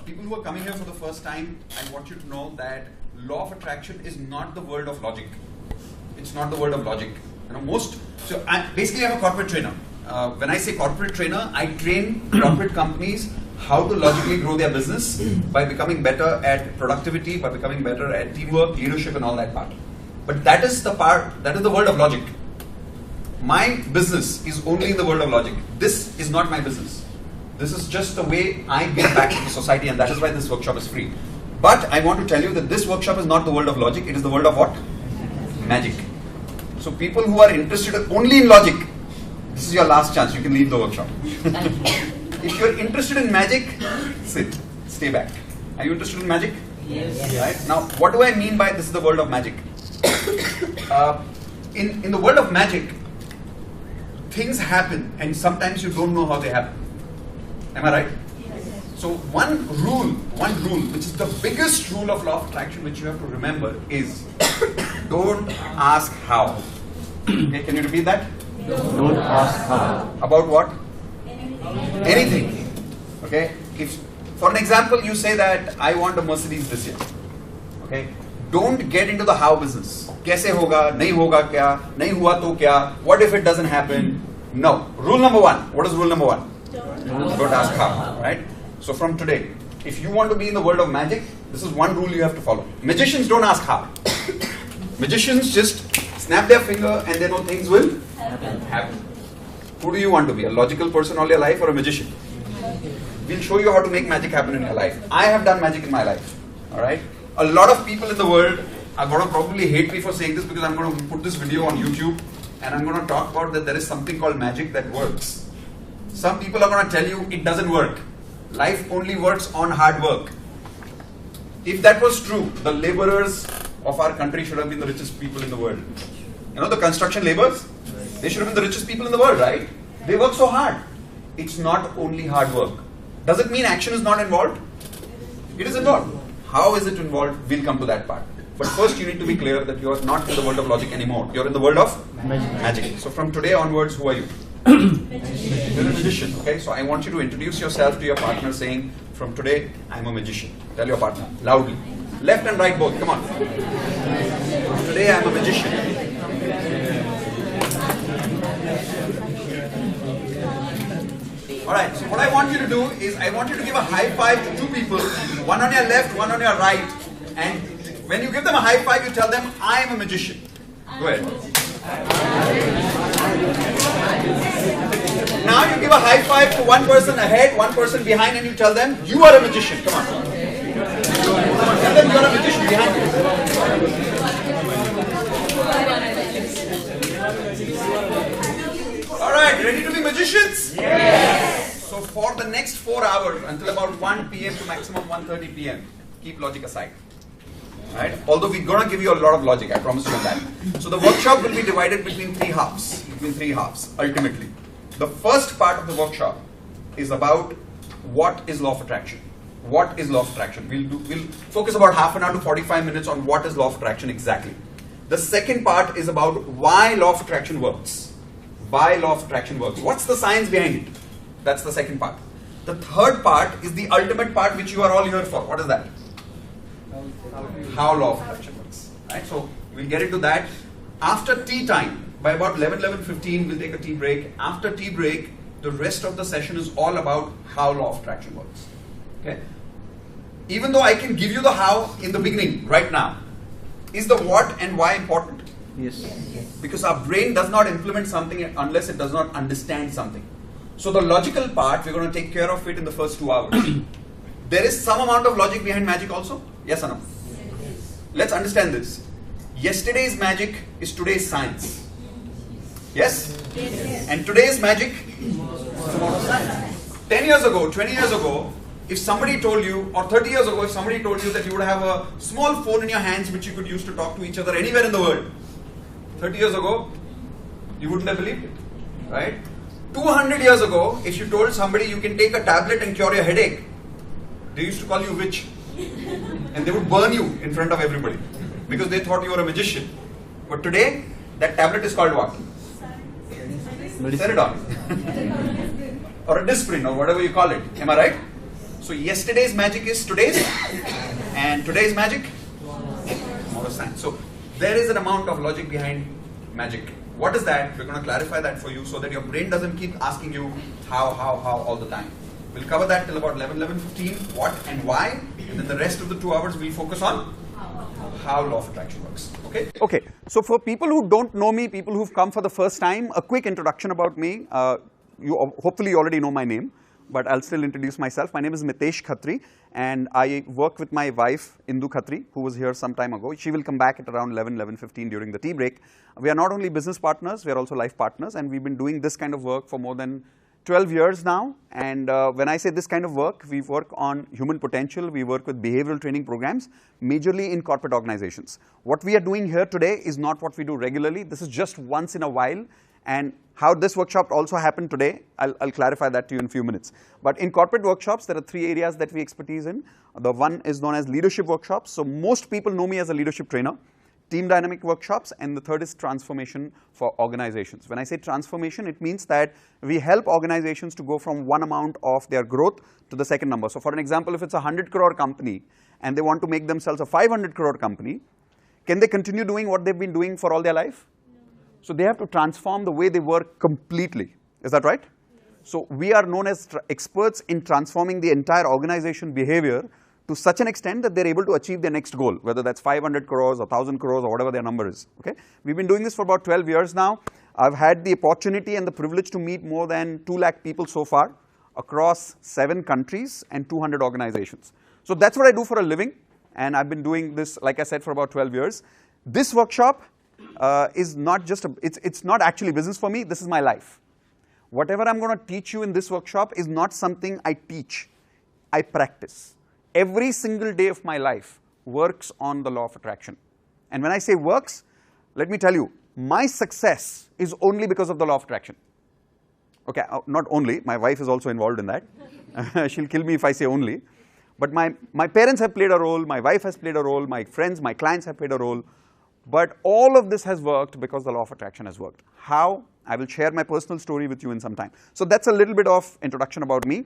people who are coming here for the first time, I want you to know that law of attraction is not the world of logic. It's not the world of logic. So basically I'm a corporate trainer. When I say corporate trainer, I train corporate companies how to logically grow their business by becoming better at productivity, by becoming better at teamwork, leadership and all that part. But that is the world of logic. My business is only in the world of logic. This is not my business. This is just the way I give back to the society, and that is why this workshop is free. But I want to tell you that this workshop is not the world of logic, it is the world of what? Magic. So people who are interested only in logic, this is your last chance, you can leave the workshop. If you're interested in magic, sit, stay back. Are you interested in magic? Yes. Right? Now, what do I mean by this is the world of magic? In the world of magic, things happen and sometimes you don't know how they happen. Am I right? Yes. So one rule, which is the biggest rule of law of attraction which you have to remember is don't ask how. Okay, can you repeat that? Don't ask how. About what? Anything. Okay? If, for an example, you say that I want a Mercedes this year. Okay? Don't get into the how business. Kaise hoga? Nahi hoga kya? Nahi hua to kya? What if it doesn't happen? No. Rule number one. What is rule number one? Don't ask how. Right? So from today, if you want to be in the world of magic, this is one rule you have to follow. Magicians don't ask how. Magicians just snap their finger and they know things will happen. Who do you want to be? A logical person all your life or a magician? We'll show you how to make magic happen in your life. I have done magic in my life. Alright? A lot of people in the world are going to probably hate me for saying this because I'm going to put this video on YouTube and I'm going to talk about that there is something called magic that works. Some people are going to tell you it doesn't work. Life only works on hard work. If that was true, the laborers of our country should have been the richest people in the world. You know the construction laborers? They should have been the richest people in the world, right? They work so hard. It's not only hard work. Does it mean action is not involved? It is involved. How is it involved? We'll come to that part. But first you need to be clear that you are not in the world of logic anymore. You're in the world of magic. So from today onwards, who are you? You're a magician. Okay? So I want you to introduce yourself to your partner saying, from today, I'm a magician. Tell your partner, loudly. Left and right both, come on. From today, I'm a magician. Alright, so what I want you to do is, I want you to give a high five to two people, one on your left, one on your right, and when you give them a high five, you tell them, I am a magician. Go ahead. Now you give a high five to one person ahead, one person behind, and you tell them, you are a magician. Come on. Tell them you are a magician behind you. Alright, ready to be magicians? Yes. So for the next 4 hours, until about 1 p.m. to maximum 1:30 p.m., keep logic aside. Right? Although we're going to give you a lot of logic, I promise you on that. So the workshop will be divided between three halves, ultimately. The first part of the workshop is about what is law of attraction. What is law of attraction? We'll focus about half an hour to 45 minutes on what is law of attraction exactly. The second part is about why law of attraction works. Why law of attraction works. What's the science behind it? That's the second part. The third part is the ultimate part which you are all here for. What is that? How law of attraction works. Right? So we'll get into that. After tea time, by about 11:15, we'll take a tea break. After tea break, the rest of the session is all about how law of attraction works. Okay? Even though I can give you the how in the beginning, right now, is the what and why important? Yes. Because our brain does not implement something unless it does not understand something. So the logical part, we're going to take care of it in the first 2 hours. There is some amount of logic behind magic also? Yes or no? Yes. Let's understand this. Yesterday's magic is today's science. Yes? Yes. And today's magic is tomorrow's science. 10 years ago, 20 years ago, if somebody told you, or 30 years ago, if somebody told you that you would have a small phone in your hands which you could use to talk to each other anywhere in the world, 30 years ago, you wouldn't have believed it, right? 200 years ago, if you told somebody you can take a tablet and cure your headache, they used to call you witch. And they would burn you in front of everybody because they thought you were a magician. But today, that tablet is called what? Ceridon. Or a Disprin or whatever you call it. Am I right? So yesterday's magic is today's, and today's magic, tomorrow's science. So there is an amount of logic behind magic. What is that? We're going to clarify that for you so that your brain doesn't keep asking you how all the time. We'll cover that till about 11:15, what and why, and then the rest of the 2 hours we'll focus on how law of attraction works. Okay? Okay, so for people who don't know me, people who've come for the first time, a quick introduction about me. Hopefully you already know my name, but I'll still introduce myself. My name is Mitesh Khatri, and I work with my wife, Indu Khatri, who was here some time ago. She will come back at around 11:15 during the tea break. We are not only business partners, we are also life partners, and we've been doing this kind of work for more than 12 years now. And when I say this kind of work, we work on human potential, we work with behavioral training programs, majorly in corporate organizations. What we are doing here today is not what we do regularly. This is just once in a while. And how this workshop also happened today, I'll clarify that to you in a few minutes. But in corporate workshops, there are 3 areas that we expertise in. The one is known as leadership workshops. So most people know me as a leadership trainer. Team dynamic workshops, and the third is transformation for organizations. When I say transformation, it means that we help organizations to go from one amount of their growth to the second number. So for an example, if it's a 100 crore company and they want to make themselves a 500 crore company, can they continue doing what they've been doing for all their life? So they have to transform the way they work completely. Is that right? So we are known as experts in transforming the entire organization behavior to such an extent that they're able to achieve their next goal, whether that's 500 crores or 1,000 crores or whatever their number is. Okay? We've been doing this for about 12 years now. I've had the opportunity and the privilege to meet more than 2 lakh people so far across 7 countries and 200 organizations. So that's what I do for a living, and I've been doing this, like I said, for about 12 years. This workshop is not just, it's not actually business for me, this is my life. Whatever I'm going to teach you in this workshop is not something I teach, I practice. Every single day of my life works on the law of attraction. And when I say works, let me tell you, my success is only because of the law of attraction. Okay, not only, my wife is also involved in that. She'll kill me if I say only. But my parents have played a role, my wife has played a role, my friends, my clients have played a role. But all of this has worked because the law of attraction has worked. How? I will share my personal story with you in some time. So that's a little bit of introduction about me.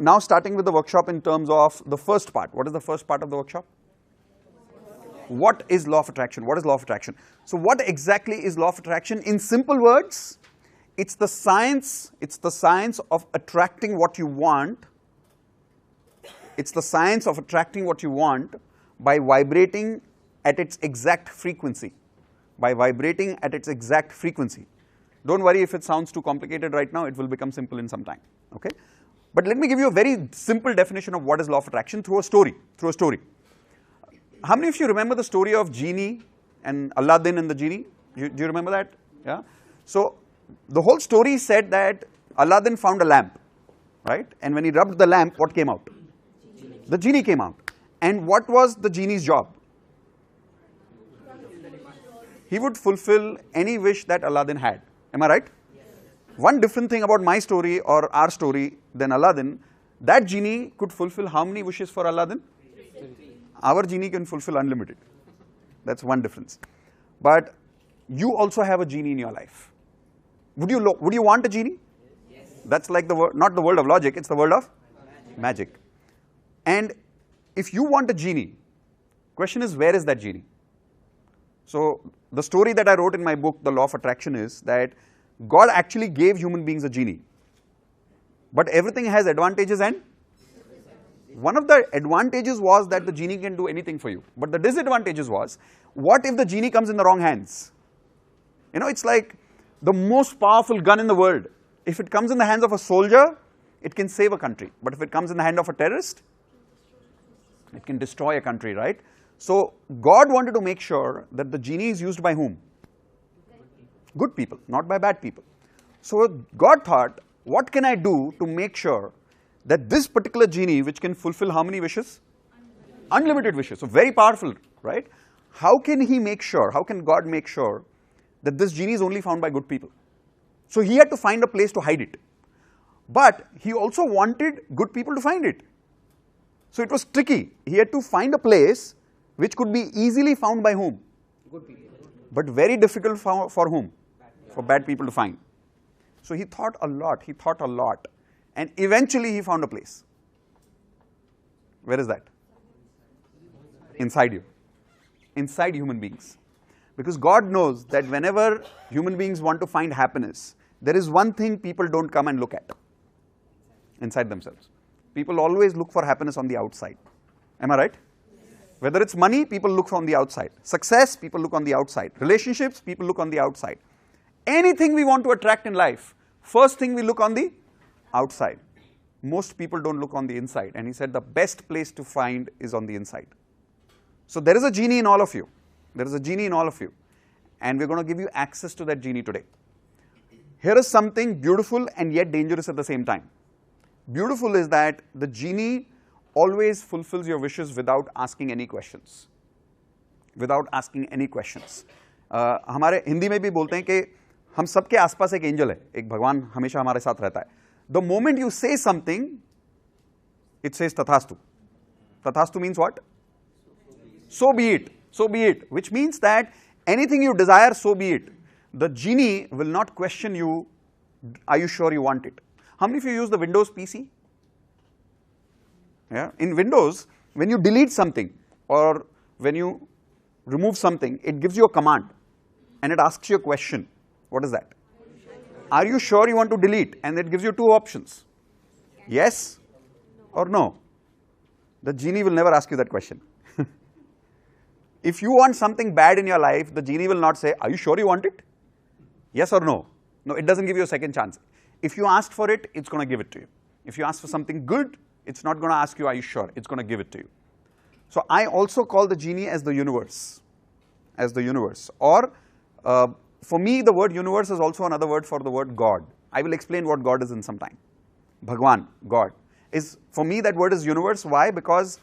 Now starting with the workshop in terms of the first part. What is the first part of the workshop? What is law of attraction? What is law of attraction? So what exactly is law of attraction? In simple words, it's the science of attracting what you want. It's the science of attracting what you want by vibrating at its exact frequency. By vibrating at its exact frequency. Don't worry if it sounds too complicated right now, it will become simple in some time. Okay? But let me give you a very simple definition of what is law of attraction through a story. How many of you remember the story of Genie and Aladdin and the Genie? Do you remember that? Yeah. So the whole story said that Aladdin found a lamp, right? And when he rubbed the lamp, what came out? The genie came out. And what was the genie's job? He would fulfill any wish that Aladdin had. Am I right? One different thing about my story or our story than Aladdin, that genie could fulfill how many wishes for Aladdin? Our genie can fulfill unlimited. That's one difference. But you also have a genie in your life. Would you want a genie? Yes. That's like not the world of logic, it's the world of magic. And if you want a genie, question is, where is that genie? So the story that I wrote in my book, The Law of Attraction, is that God actually gave human beings a genie. But everything has advantages, and one of the advantages was that the genie can do anything for you. But the disadvantages was, what if the genie comes in the wrong hands? You know, it's like the most powerful gun in the world. If it comes in the hands of a soldier, it can save a country. But if it comes in the hand of a terrorist, it can destroy a country, right? So God wanted to make sure that the genie is used by whom? Good people, not by bad people. So God thought, what can I do to make sure that this particular genie, which can fulfill how many wishes? Unlimited wishes. So very powerful, right? How can he make sure, how can God make sure that this genie is only found by good people? So he had to find a place to hide it. But he also wanted good people to find it. So it was tricky. He had to find a place which could be easily found by whom? Good people. But very difficult for whom? For bad people to find. So he thought a lot, and eventually he found a place. Where is that? Inside you. Inside human beings. Because God knows that whenever human beings want to find happiness, there is one thing people don't come and look at. Inside themselves. People always look for happiness on the outside. Am I right? Whether it's money, people look on the outside. Success, people look on the outside. Relationships, people look on the outside. Anything we want to attract in life, first thing we look on the outside. Most people don't look on the inside. And he said the best place to find is on the inside. So there is a genie in all of you. There is a genie in all of you. And we're going to give you access to that genie today. Here is something beautiful and yet dangerous at the same time. Beautiful is that the genie always fulfills your wishes without asking any questions. Without asking any questions. हमारे हिंदी में भी बोलते हैं कि हम सबके आसपास एक एंजल है, एक भगवान हमेशा हमारे साथ रहता है. The moment you say something, it says Tathastu. Tathastu means what? So be it. So be it. Which means that anything you desire, so be it. The genie will not question you, are you sure you want it? How many of you use the Windows PC? Yeah? In Windows, when you delete something or when you remove something, it gives you a command and it asks you a question. What is that? Are you sure you want to delete? And it gives you two options. Yes or no. The genie will never ask you that question. If you want something bad in your life, the genie will not say, are you sure you want it? Yes or no? No, it doesn't give you a second chance. If you ask for it, it's going to give it to you. If you ask for something good, it's not going to ask you, are you sure? It's going to give it to you. So I also call the genie as the universe. As the universe. Or for me, the word universe is also another word for the word God. I will explain what God is in some time. Bhagwan, God. For me, that word is universe. Why? Because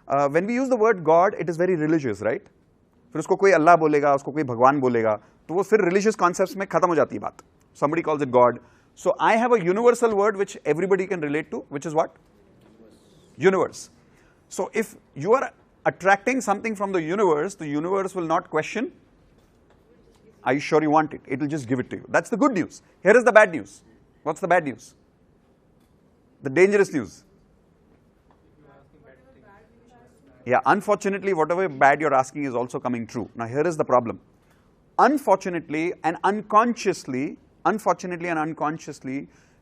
when we use the word God, it is very religious, right? फिर उसको कोई अल्लाह बोलेगा, उसको कोई भगवान बोलेगा, तो वो फिर religious concepts में खत्म हो जाती है बात. Somebody calls it God. So I have a universal word which everybody can relate to, which is what? Universe. So if you are attracting something from the universe will not question, are you sure you want it? It will just give it to you. That's the good news. Here is the bad news. What's the bad news? The dangerous news. Yeah, unfortunately, whatever bad you're asking is also coming true. Now, here is the problem. Unfortunately and unconsciously,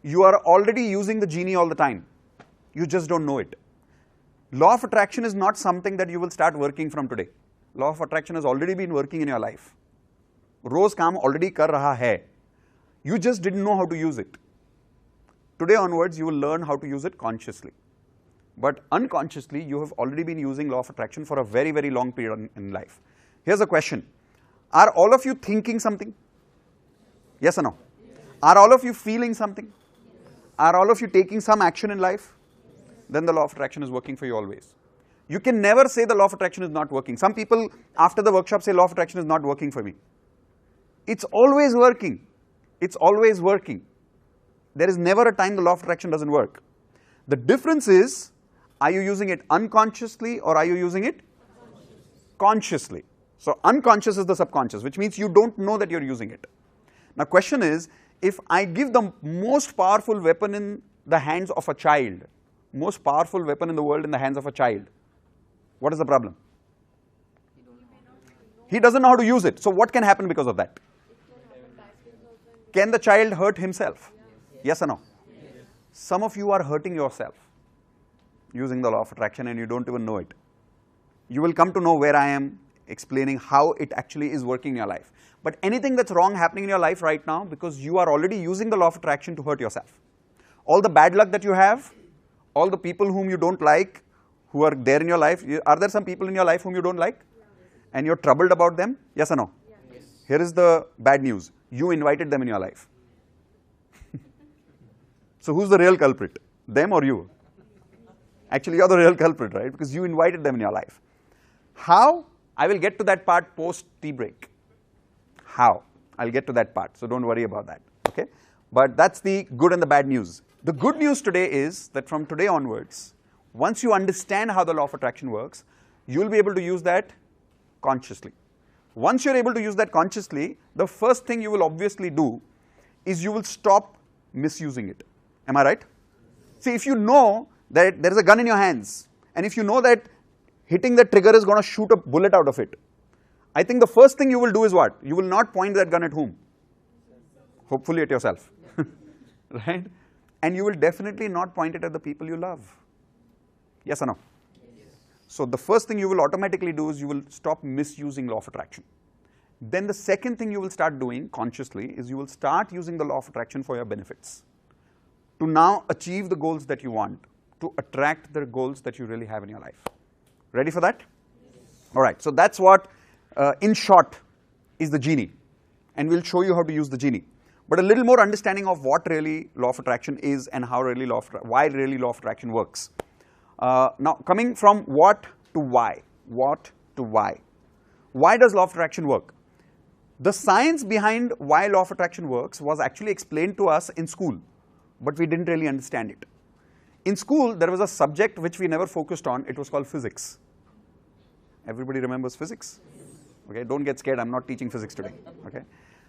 you are already using the genie all the time. You just don't know it. Law of attraction is not something that you will start working from today. Law of attraction has already been working in your life. रोज काम already कर रहा है. You just didn't know how to use it. Today onwards, you will learn how to use it consciously. But unconsciously, you have already been using law of attraction for a very, very long period in life. Here's a question. Are all of you thinking something? Yes or no? Are all of you feeling something? Are all of you taking some action in life? Then the law of attraction is working for you always. You can never say the law of attraction is not working. Some people after the workshop say law of attraction is not working for me. It's always working. It's always working. There is never a time the law of attraction doesn't work. The difference is, are you using it unconsciously or are you using it consciously? So unconscious is the subconscious, which means you don't know that you're using it. Now question is, if I give the most powerful weapon in the hands of a child, most powerful weapon in the world in the hands of a child, what is the problem? He doesn't know how to use it. So what can happen because of that? Can the child hurt himself? Yes or no? Some of you are hurting yourself using the law of attraction and you don't even know it. You will come to know where I am explaining how it actually is working in your life. But anything that's wrong happening in your life right now, because you are already using the law of attraction to hurt yourself. All the bad luck that you have, all the people whom you don't like, who are there in your life, are there some people in your life whom you don't like? And you're troubled about them? Yes or no? Yes. Here is the bad news. You invited them in your life. So who's the real culprit? Them or you? Actually, you're the real culprit, right? Because you invited them in your life. How? I will get to that part post tea break. How? I'll get to that part, so don't worry about that, okay? But that's the good and the bad news. The good news today is that from today onwards, once you understand how the law of attraction works, you'll be able to use that consciously. Once you're able to use that consciously, the first thing you will obviously do is you will stop misusing it. Am I right? See, if you know that there is a gun in your hands and if you know that hitting the trigger is going to shoot a bullet out of it, I think the first thing you will do is what? You will not point that gun at whom? Hopefully at yourself, right? And you will definitely not point it at the people you love. Yes or no? Yes. So the first thing you will automatically do is you will stop misusing law of attraction. Then the second thing you will start doing consciously is you will start using the law of attraction for your benefits, to now achieve the goals that you want, to attract the goals that you really have in your life. Ready for that? Yes. All right, so that's what, in short, is the genie. And we'll show you how to use the genie. But a little more understanding of what really law of attraction is and how really why really law of attraction works. Now, coming from what to why. What to why. Why does law of attraction work? The science behind why law of attraction works was actually explained to us in school, but we didn't really understand it. In school, there was a subject which we never focused on. It was called physics. Everybody remembers physics? Okay, don't get scared. I'm not teaching physics today. Okay,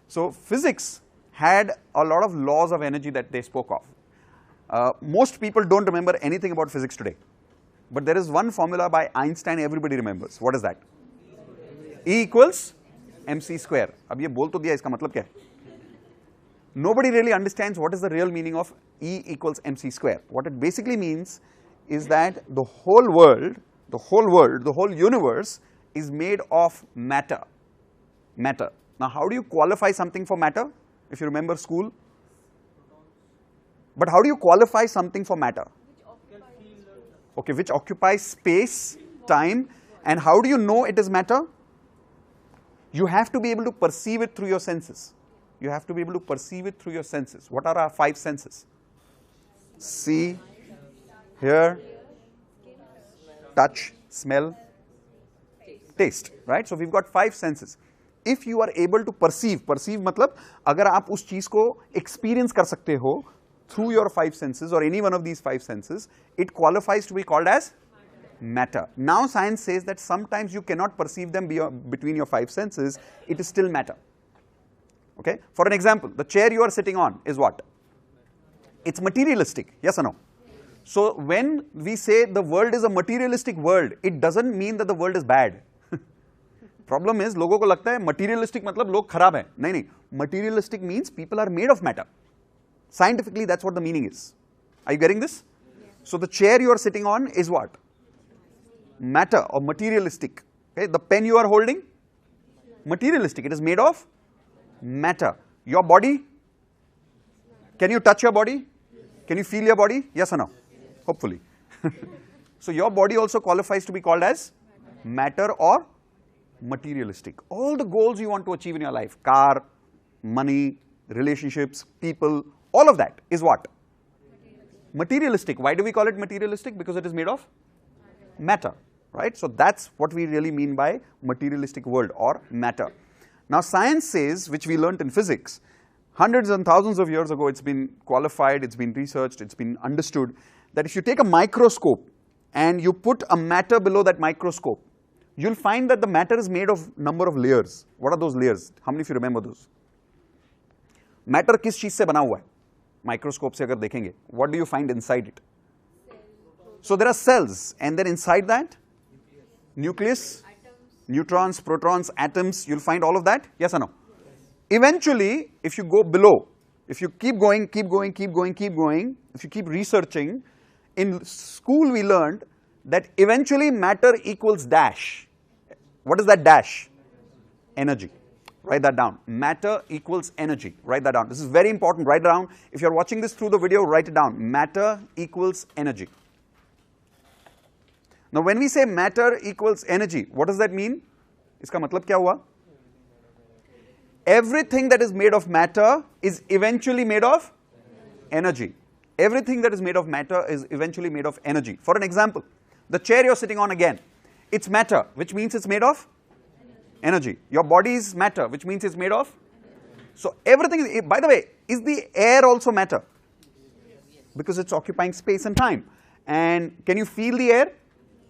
so physics had a lot of laws of energy that they spoke of. Most people don't remember anything about physics today, but there is one formula by Einstein everybody remembers. What is that? E equals mc square. अब ये बोल तो दिया, इसका मतलब क्या है? Nobody really understands what is the real meaning of E equals mc square. What it basically means is that the whole world, the whole universe is made of matter. Matter. Now, how do you qualify something for matter? If you remember school. But how do you qualify something for matter? Okay, which occupies space, time, and how do you know it is matter? You have to be able to perceive it through your senses. You have to be able to perceive it through your senses. What are our 5 senses? See, hear, touch, smell, taste, right? So we've got 5 senses. If you are able to perceive मतलब अगर आप उस चीज को experience कर सकते हो through your 5 senses or any one of these 5 senses, it qualifies to be called as matter. Now science says that sometimes you cannot perceive them between your 5 senses, it is still matter. Okay? For an example, the chair you are sitting on is what? It's materialistic, yes or no? So when we say the world is a materialistic world, it doesn't mean that the world is bad. Problem is, लोगों को लगता है materialistic मतलब लोग खराब हैं. नहीं नहीं, materialistic means people are made of matter. Scientifically, that's what the meaning is. Are you getting this? Yes. So the chair you are sitting on is what? Matter or materialistic. Okay, the pen you are holding, materialistic. It is made of matter. Your body, can you touch your body? Can you feel your body? Yes or no? Hopefully. So your body also qualifies to be called as matter or materialistic. All the goals you want to achieve in your life, car, money, relationships, people, all of that is what? Materialistic. Why do we call it materialistic? Because it is made of matter, right? So that's what we really mean by materialistic world or matter. Now science says, which we learnt in physics, hundreds and thousands of years ago, it's been qualified, it's been researched, it's been understood, that if you take a microscope and you put a matter below that microscope, you'll find that the matter is made of number of layers. What are those layers? How many of you remember those? Matter किस चीज से बना हुआ है? Microscope से अगर देखेंगे, what do you find inside it? So there are cells, and then inside that, nucleus, neutrons, protons, atoms, you'll find all of that, yes or no? Eventually, if you go below, if you keep going, if you keep researching, in school we learned that eventually matter equals dash. What is that dash? Energy. Write that down. Matter equals energy. Write that down. This is very important. Write it down. If you're watching this through the video, write it down. Matter equals energy. Now when we say matter equals energy, what does that mean? इसका मतलब क्या हुआ? Everything that is made of matter is eventually made of energy. Everything that is made of matter is eventually made of energy. For an example, the chair you're sitting on again, it's matter, which means it's made of energy. Your body is matter, which means it's made of. So everything is, by the way, is the air also matter? Because it's occupying space and time. And can you feel the air?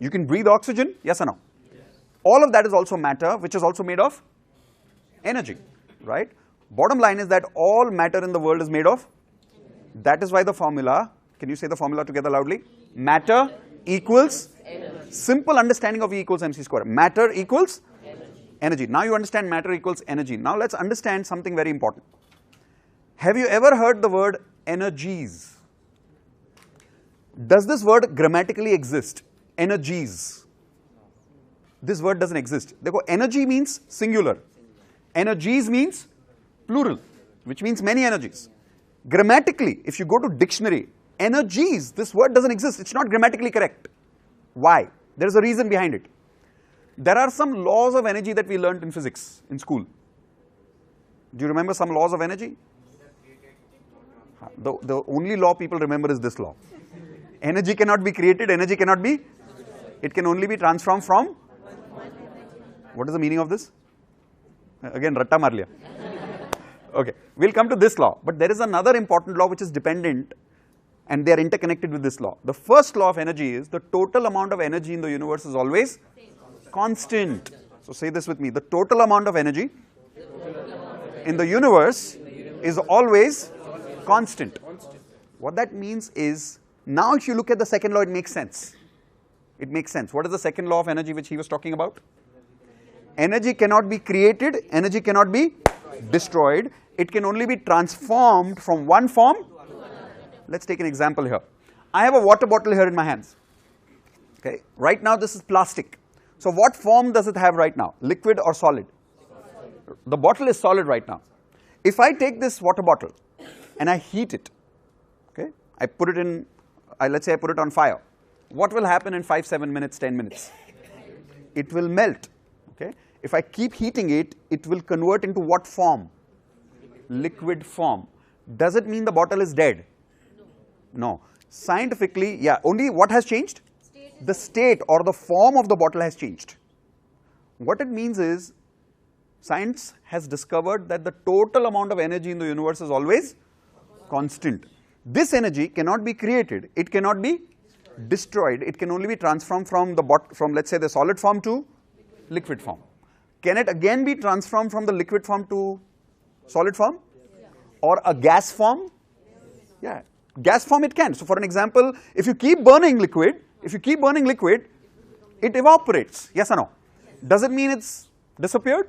You can breathe oxygen, yes or no? Yes. All of that is also matter, which is also made of energy, right? Bottom line is that all matter in the world is made of. That is why the formula, can you say the formula together loudly? Matter equals energy. Simple understanding of E equals mc square. Matter equals energy. Now you understand matter equals energy. Now let's understand something very important. Have you ever heard the word energies? Does this word grammatically exist? Energies. This word doesn't exist. Therefore, energy means singular. Energies means plural, which means many energies. Grammatically, if you go to dictionary, energies, this word doesn't exist. It's not grammatically correct. Why? There is a reason behind it. There are some laws of energy that we learnt in physics in school. Do you remember some laws of energy? The only law people remember is this law. Energy cannot be created, energy cannot be, it can only be transformed from, what is the meaning of this? Again, ratta mar liya. Okay, we'll come to this law, but there is another important law which is dependent and they are interconnected with this law. The first law of energy is the total amount of energy in the universe is always constant. So say this with me, the total amount of energy in the universe is always constant. What that means is, now if you look at the second law, it makes sense. It makes sense. What is the second law of energy which he was talking about? Energy cannot be created, energy cannot be destroyed. It can only be transformed from one form. Let's take an example here. I have a water bottle here in my hands. Okay, right now this is plastic. So what form does it have right now? Liquid or solid? The bottle is solid right now. If I take this water bottle and I heat it, okay, I put it in, let's say I put it on fire. What will happen in 5, 7 minutes, 10 minutes? It will melt. Okay. If I keep heating it, it will convert into what form? Liquid form. Does it mean the bottle is dead? No. Scientifically, yeah, only what has changed? The state or the form of the bottle has changed. What it means is, science has discovered that the total amount of energy in the universe is always constant. This energy cannot be created, it cannot be destroyed, it can only be transformed from let's say the solid form to liquid form. Can it again be transformed from the liquid form to solid form? Or a gas form? Yeah, gas form it can. So for an example, if you keep burning liquid, it evaporates, yes or no? Does it mean it's disappeared?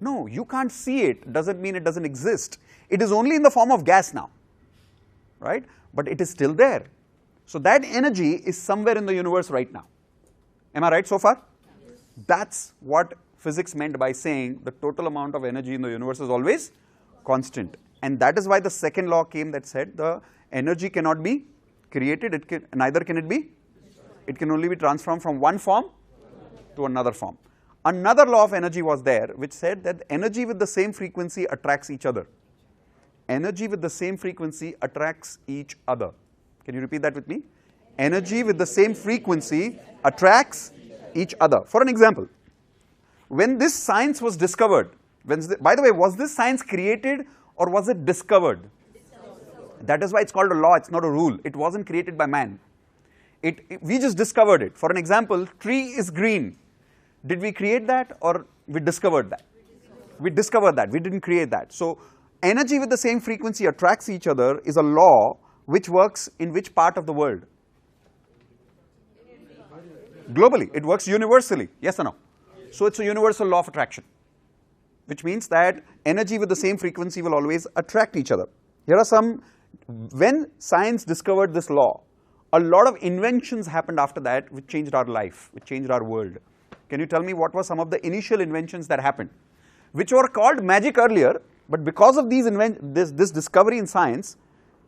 No, you can't see it, doesn't mean it doesn't exist. It is only in the form of gas now, right? But it is still there. So that energy is somewhere in the universe right now. Am I right so far? That's what physics meant by saying the total amount of energy in the universe is always constant. And that is why the second law came that said the energy cannot be created, neither can it be. It can only be transformed from one form to another form. Another law of energy was there which said that energy with the same frequency attracts each other. Energy with the same frequency attracts each other. Can you repeat that with me? Energy with the same frequency attracts each other. For an example, when this science was discovered, by the way, was this science created or was it discovered? That is why it's called a law, it's not a rule. It wasn't created by man. We just discovered it. For an example, tree is green. Did we create that or we discovered that? We discovered that, we didn't create that. So energy with the same frequency attracts each other is a law which works in which part of the world? Globally, it works universally, yes or no? So it's a universal law of attraction, which means that energy with the same frequency will always attract each other. Here are some, when science discovered this law, a lot of inventions happened after that which changed our life, which changed our world. Can you tell me what were some of the initial inventions that happened, which were called magic earlier, but because of this discovery in science,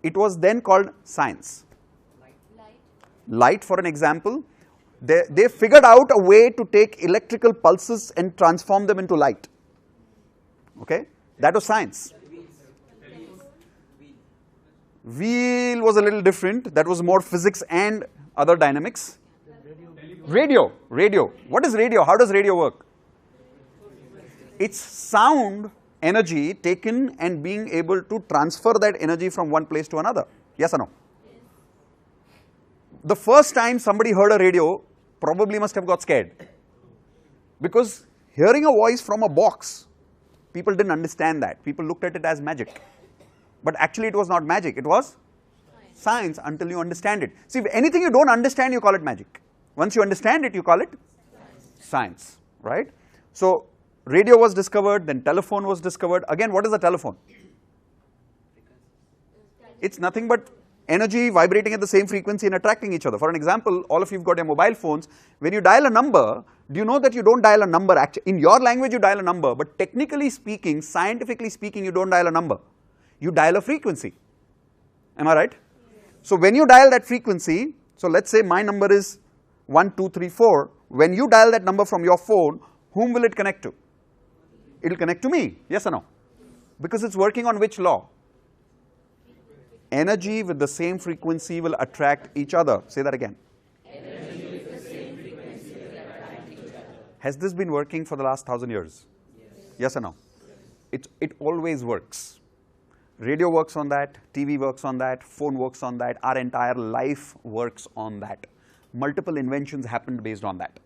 it was then called science. Light, for an example, they figured out a way to take electrical pulses and transform them into light. Okay, that was science. Wheel was a little different, that was more physics and other dynamics. Radio. What is radio? How does radio work? It's sound energy taken and being able to transfer that energy from one place to another. Yes or no? The first time somebody heard a radio probably must have got scared, because hearing a voice from a box, people didn't understand that. People looked at it as magic. But actually it was not magic, it was science until you understand it. See, if anything you don't understand, you call it magic. Once you understand it, you call it science, right? So radio was discovered, then telephone was discovered. Again, what is a telephone? It's nothing but energy vibrating at the same frequency and attracting each other. For an example, all of you have got your mobile phones. When you dial a number, do you know that you don't dial a number? Actually, in your language, you dial a number, but technically speaking, scientifically speaking, you don't dial a number. You dial a frequency. Am I right? So when you dial that frequency, so let's say my number is 1234. When you dial that number from your phone, whom will it connect to? It will connect to me, yes or no? Because it's working on which law? Energy with the same frequency will attract each other. Say that again. Energy with the same frequency will attract each other. Has this been working for the last 1,000 years? Yes or no? It always works. Radio works on that, TV works on that, phone works on that, our entire life works on that. Multiple inventions happened based on that.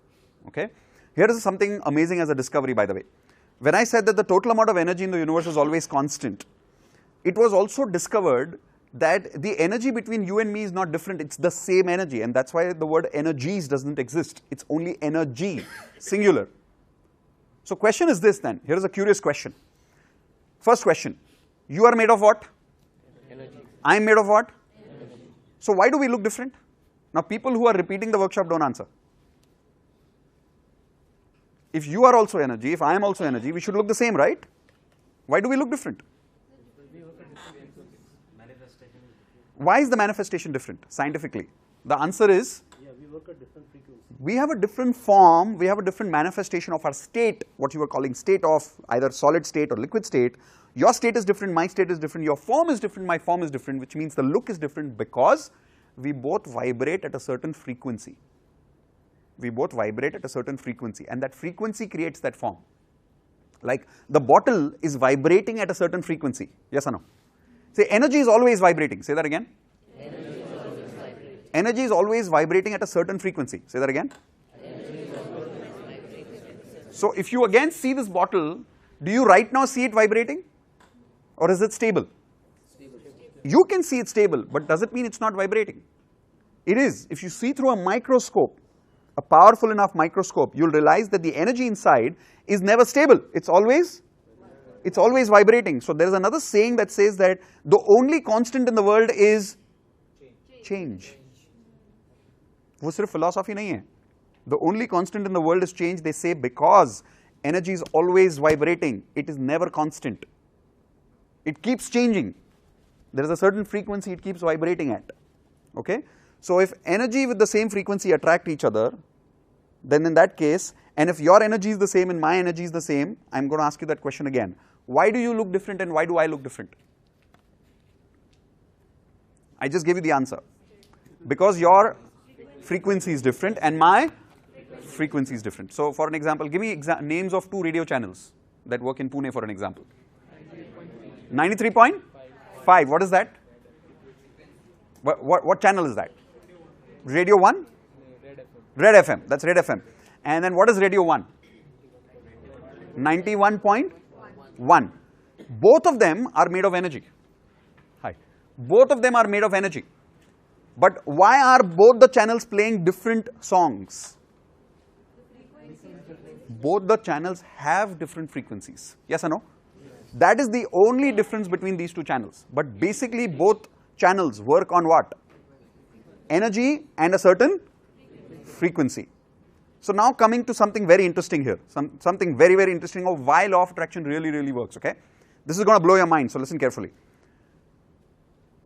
Okay? Here is something amazing as a discovery, by the way. When I said that the total amount of energy in the universe is always constant, it was also discovered that the energy between you and me is not different, it's the same energy, and that's why the word energies doesn't exist. It's only energy, singular. So question is this then, here is a curious question. First question, you are made of what? Energy. I am made of what? Energy. So why do we look different? Now people who are repeating the workshop don't answer. If you are also energy, if I am also energy, we should look the same, right? Why do we look different? Why is the manifestation different scientifically? The answer is, We work at different frequencies. we have a different form, we have a different manifestation of our state, what you were calling state of either solid state or liquid state. Your state is different, my state is different, your form is different, my form is different, which means the look is different because we both vibrate at a certain frequency. We both vibrate at a certain frequency, and that frequency creates that form. Like the bottle is vibrating at a certain frequency, yes or no? Say energy is always vibrating, say that again. Energy is always vibrating. Energy is always vibrating at a certain frequency, say that again. Energy is always vibrating at a certain. So if you again see this bottle, do you right now see it vibrating? Or is it stable? You can see it stable, but does it mean it's not vibrating? It is. If you see through a microscope, a powerful enough microscope, you'll realize that the energy inside is never stable. It's always vibrating. So there is another saying that says that the only constant in the world is change. वो सिर्फ philosophy नहीं है. The only constant in the world is change, they say, because energy is always vibrating. It is never constant. It keeps changing. There is a certain frequency it keeps vibrating at. Okay? So if energy with the same frequency attract each other, then in that case, and if your energy is the same and my energy is the same, I'm going to ask you that question again. Why do you look different and why do I look different? I just gave you the answer. Because your frequency is different and my frequency is different. So for an example, give me names of 2 radio channels that work in Pune for an example. 93.5. What is that? What channel is that? Radio 1? Red FM. That's Red FM. And then what is Radio 1? 91.1. Both of them are made of energy. Hi. Both of them are made of energy. But why are both the channels playing different songs? Both the channels have different frequencies. Yes or no? That is the only difference between these 2 channels. But basically both channels work on what? Energy and a certain frequency. So now coming to something very interesting here, something very, very interesting of why law of attraction really, really works, okay? This is going to blow your mind, so listen carefully.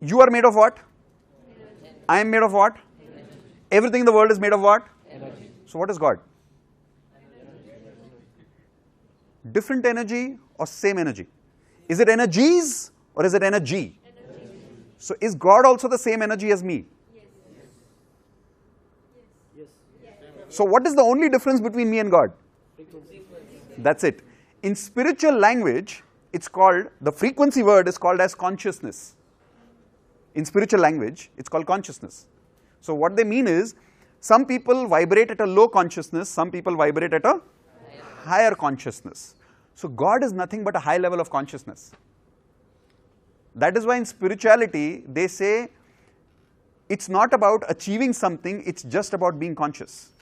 You are made of what? Energy. I am made of what? Energy. Everything in the world is made of what? Energy. So what is God? Different energy or same energy? Is it energies or is it energy? Energy. So is God also the same energy as me? Yes. So what is the only difference between me and God? Frequency. That's it. In spiritual language, it's called, the frequency word is called as consciousness. In spiritual language, it's called consciousness. So what they mean is, some people vibrate at a low consciousness, some people vibrate at a higher consciousness. So God is nothing but a high level of consciousness. That is why in spirituality, they say, It's not about achieving something, it's just about being conscious.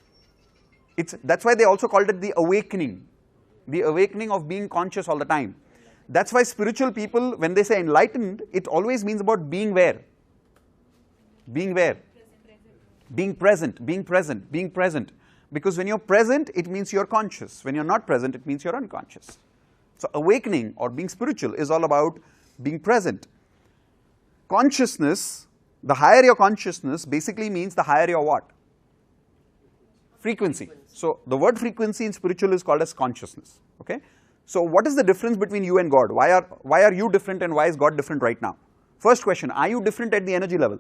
That's why they also called it the awakening of being conscious all the time. That's why spiritual people, when they say enlightened, it always means about being where? Being where? Being present, being present, being present. Because when you're present, it means you're conscious. When you're not present, it means you're unconscious. So awakening or being spiritual is all about being present. Consciousness, the higher your consciousness, basically means the higher your what? Frequency. So the word frequency in spiritual is called as consciousness. Okay? So what is the difference between you and God? Why are you different and why is God different right now? First question, are you different at the energy level?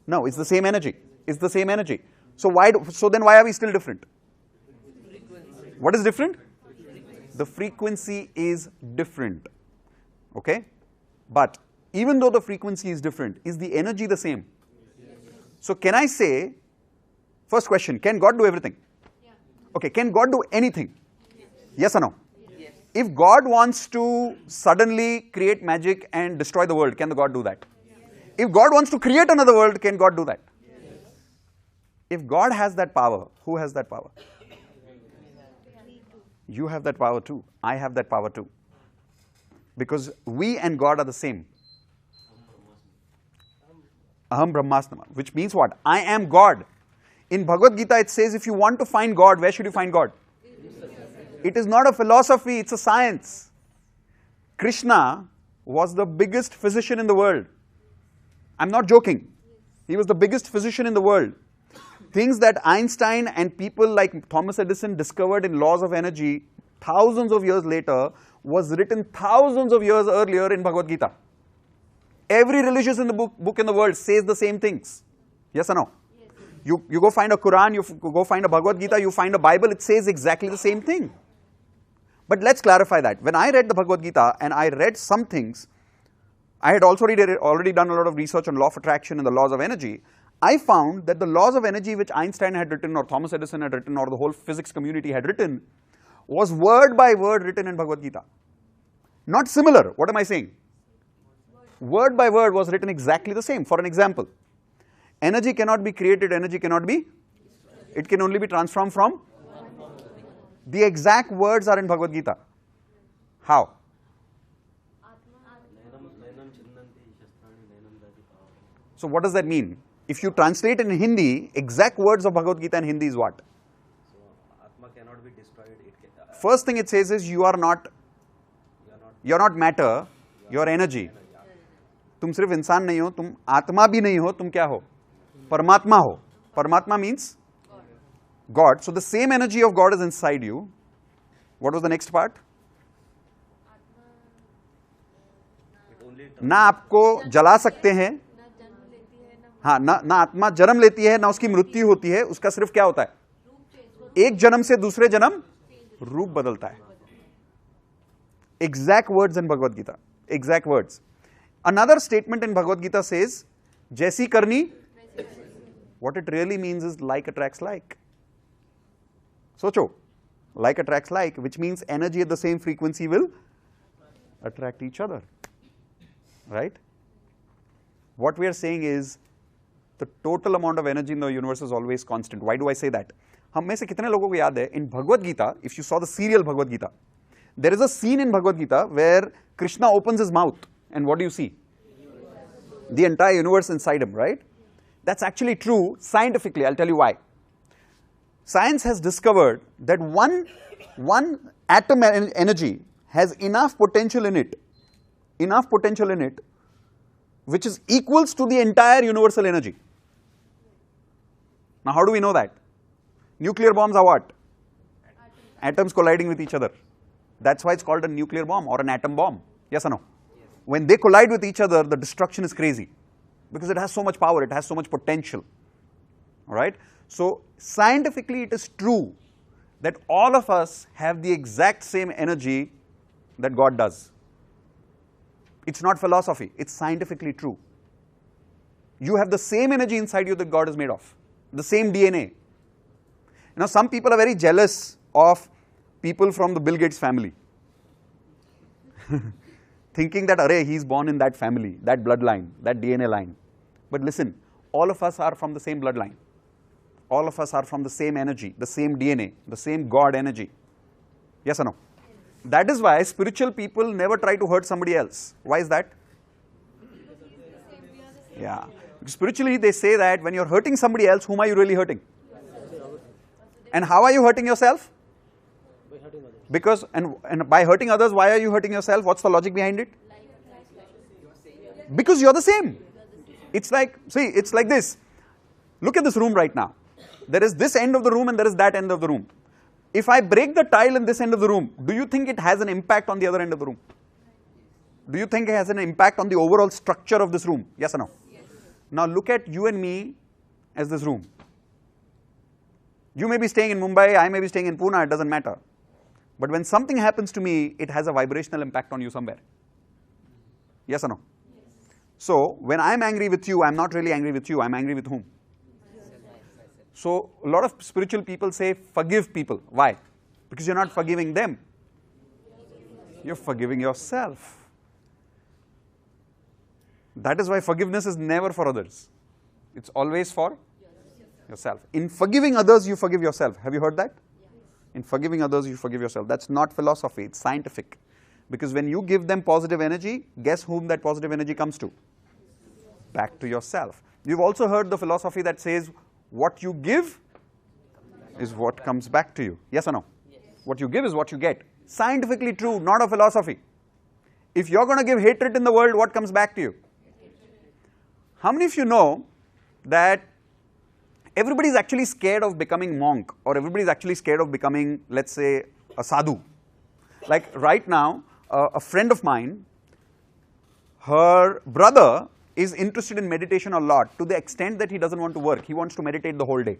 No, it's the same energy. It's the same energy. So then why are we still different? What is different? The frequency is different. Okay? But even though the frequency is different, is the energy the same? So can I say, first question, can God do everything? Okay, can God do anything? Yes or no? If God wants to suddenly create magic and destroy the world, can the God do that? If God wants to create another world, can God do that? If God has that power, who has that power? You have that power too. I have that power too. Because we and God are the same. Aham Brahmasmi, which means what? I am God. In Bhagavad Gita it says if you want to find God, where should you find God? It is not a philosophy, it's a science. Krishna was the biggest physician in the world. I'm not joking. He was the biggest physician in the world. Things that Einstein and people like Thomas Edison discovered in laws of energy thousands of years later was written thousands of years earlier in Bhagavad Gita. Every religious in the book in the world says the same things. Yes or no? Yes. You go find a Quran, you go find a Bhagavad Gita, you find a Bible, it says exactly the same thing. But let's clarify that. When I read the Bhagavad Gita and I read some things, I had already done a lot of research on law of attraction and the laws of energy. I found that the laws of energy which Einstein had written or Thomas Edison had written or the whole physics community had written was word by word written in Bhagavad Gita. Not similar. What am I saying? Word by word was written exactly the same. For an example, energy cannot be created, energy cannot be, it can only be transformed from. The exact words are in Bhagavad Gita. How? So what does that mean? If you translate in Hindi, exact words of Bhagavad Gita in Hindi is what? So Atma cannot be destroyed. First thing it says is you are not matter, you are energy. तुम सिर्फ इंसान नहीं हो, तुम आत्मा भी नहीं हो, तुम क्या हो? परमात्मा हो. Paramatma means God. So the same energy of God is inside you. What was the next part? ना आपको जला सकते हैं, हाँ ना आत्मा जन्म लेती है, ना उसकी मृत्यु होती है, उसका सिर्फ क्या होता है? एक जन्म से दूसरे जन्म रूप बदलता है. Exact words in Bhagavad Gita. Exact words. Another statement in Bhagavad Gita says, जैसी करनी. What it really means is like attracts like. सोचो, like attracts like, which means energy at the same frequency will attract each other. Right? What we are saying is the total amount of energy in the universe is always constant. Why do I say that? हम में से कितने लोगों को याद है, in Bhagavad Gita, if you saw the serial Bhagavad Gita, there is a scene in Bhagavad Gita where Krishna opens his mouth and what do you see? The entire universe inside him, right? That's actually true scientifically. I'll tell you why. Science has discovered that one atom energy has enough potential in it, which is equals to the entire universal energy. Now how do we know that? Nuclear bombs are what? Atoms colliding with each other. That's why it's called a nuclear bomb or an atom bomb. Yes or no? Yes. When they collide with each other, the destruction is crazy because it has so much power, it has so much potential. All right? So scientifically it is true that all of us have the exact same energy that God does. It's not philosophy, it's scientifically true. You have the same energy inside you that God is made of, the same DNA. You know, some people are very jealous of people from the Bill Gates family, thinking that, array, he's born in that family, that bloodline, that DNA line. But listen, all of us are from the same bloodline. All of us are from the same energy, the same DNA, the same God energy. Yes or no? That is why spiritual people never try to hurt somebody else. Why is that? Yeah. Spiritually, they say that when you're hurting somebody else, whom are you really hurting? And how are you hurting yourself? By hurting others. Because, and by hurting others, why are you hurting yourself? What's the logic behind it? Because you're the same. It's like, see, it's like this. Look at this room right now. There is this end of the room and there is that end of the room. If I break the tile in this end of the room, do you think it has an impact on the other end of the room? Do you think it has an impact on the overall structure of this room? Yes or no? Yes. Now look at you and me as this room. You may be staying in Mumbai, I may be staying in Pune, it doesn't matter. But when something happens to me, it has a vibrational impact on you somewhere. Yes or no? Yes. So when I'm angry with you, I'm not really angry with you, I'm angry with whom? So a lot of spiritual people say forgive people. Why? Because you're not forgiving them. You're forgiving yourself. That is why forgiveness is never for others. It's always for yourself. In forgiving others, you forgive yourself. Have you heard that? In forgiving others, you forgive yourself. That's not philosophy, it's scientific. Because when you give them positive energy, guess whom that positive energy comes to? Back to yourself. You've also heard the philosophy that says, what you give is what comes back to you. Yes or no? Yes. What you give is what you get. Scientifically true, not a philosophy. If you're going to give hatred in the world, what comes back to you? How many of you know that everybody is actually scared of becoming monk, or everybody is actually scared of becoming, let's say, a sadhu? Like right now, a friend of mine, her brother is interested in meditation a lot, to the extent that he doesn't want to work. He wants to meditate the whole day.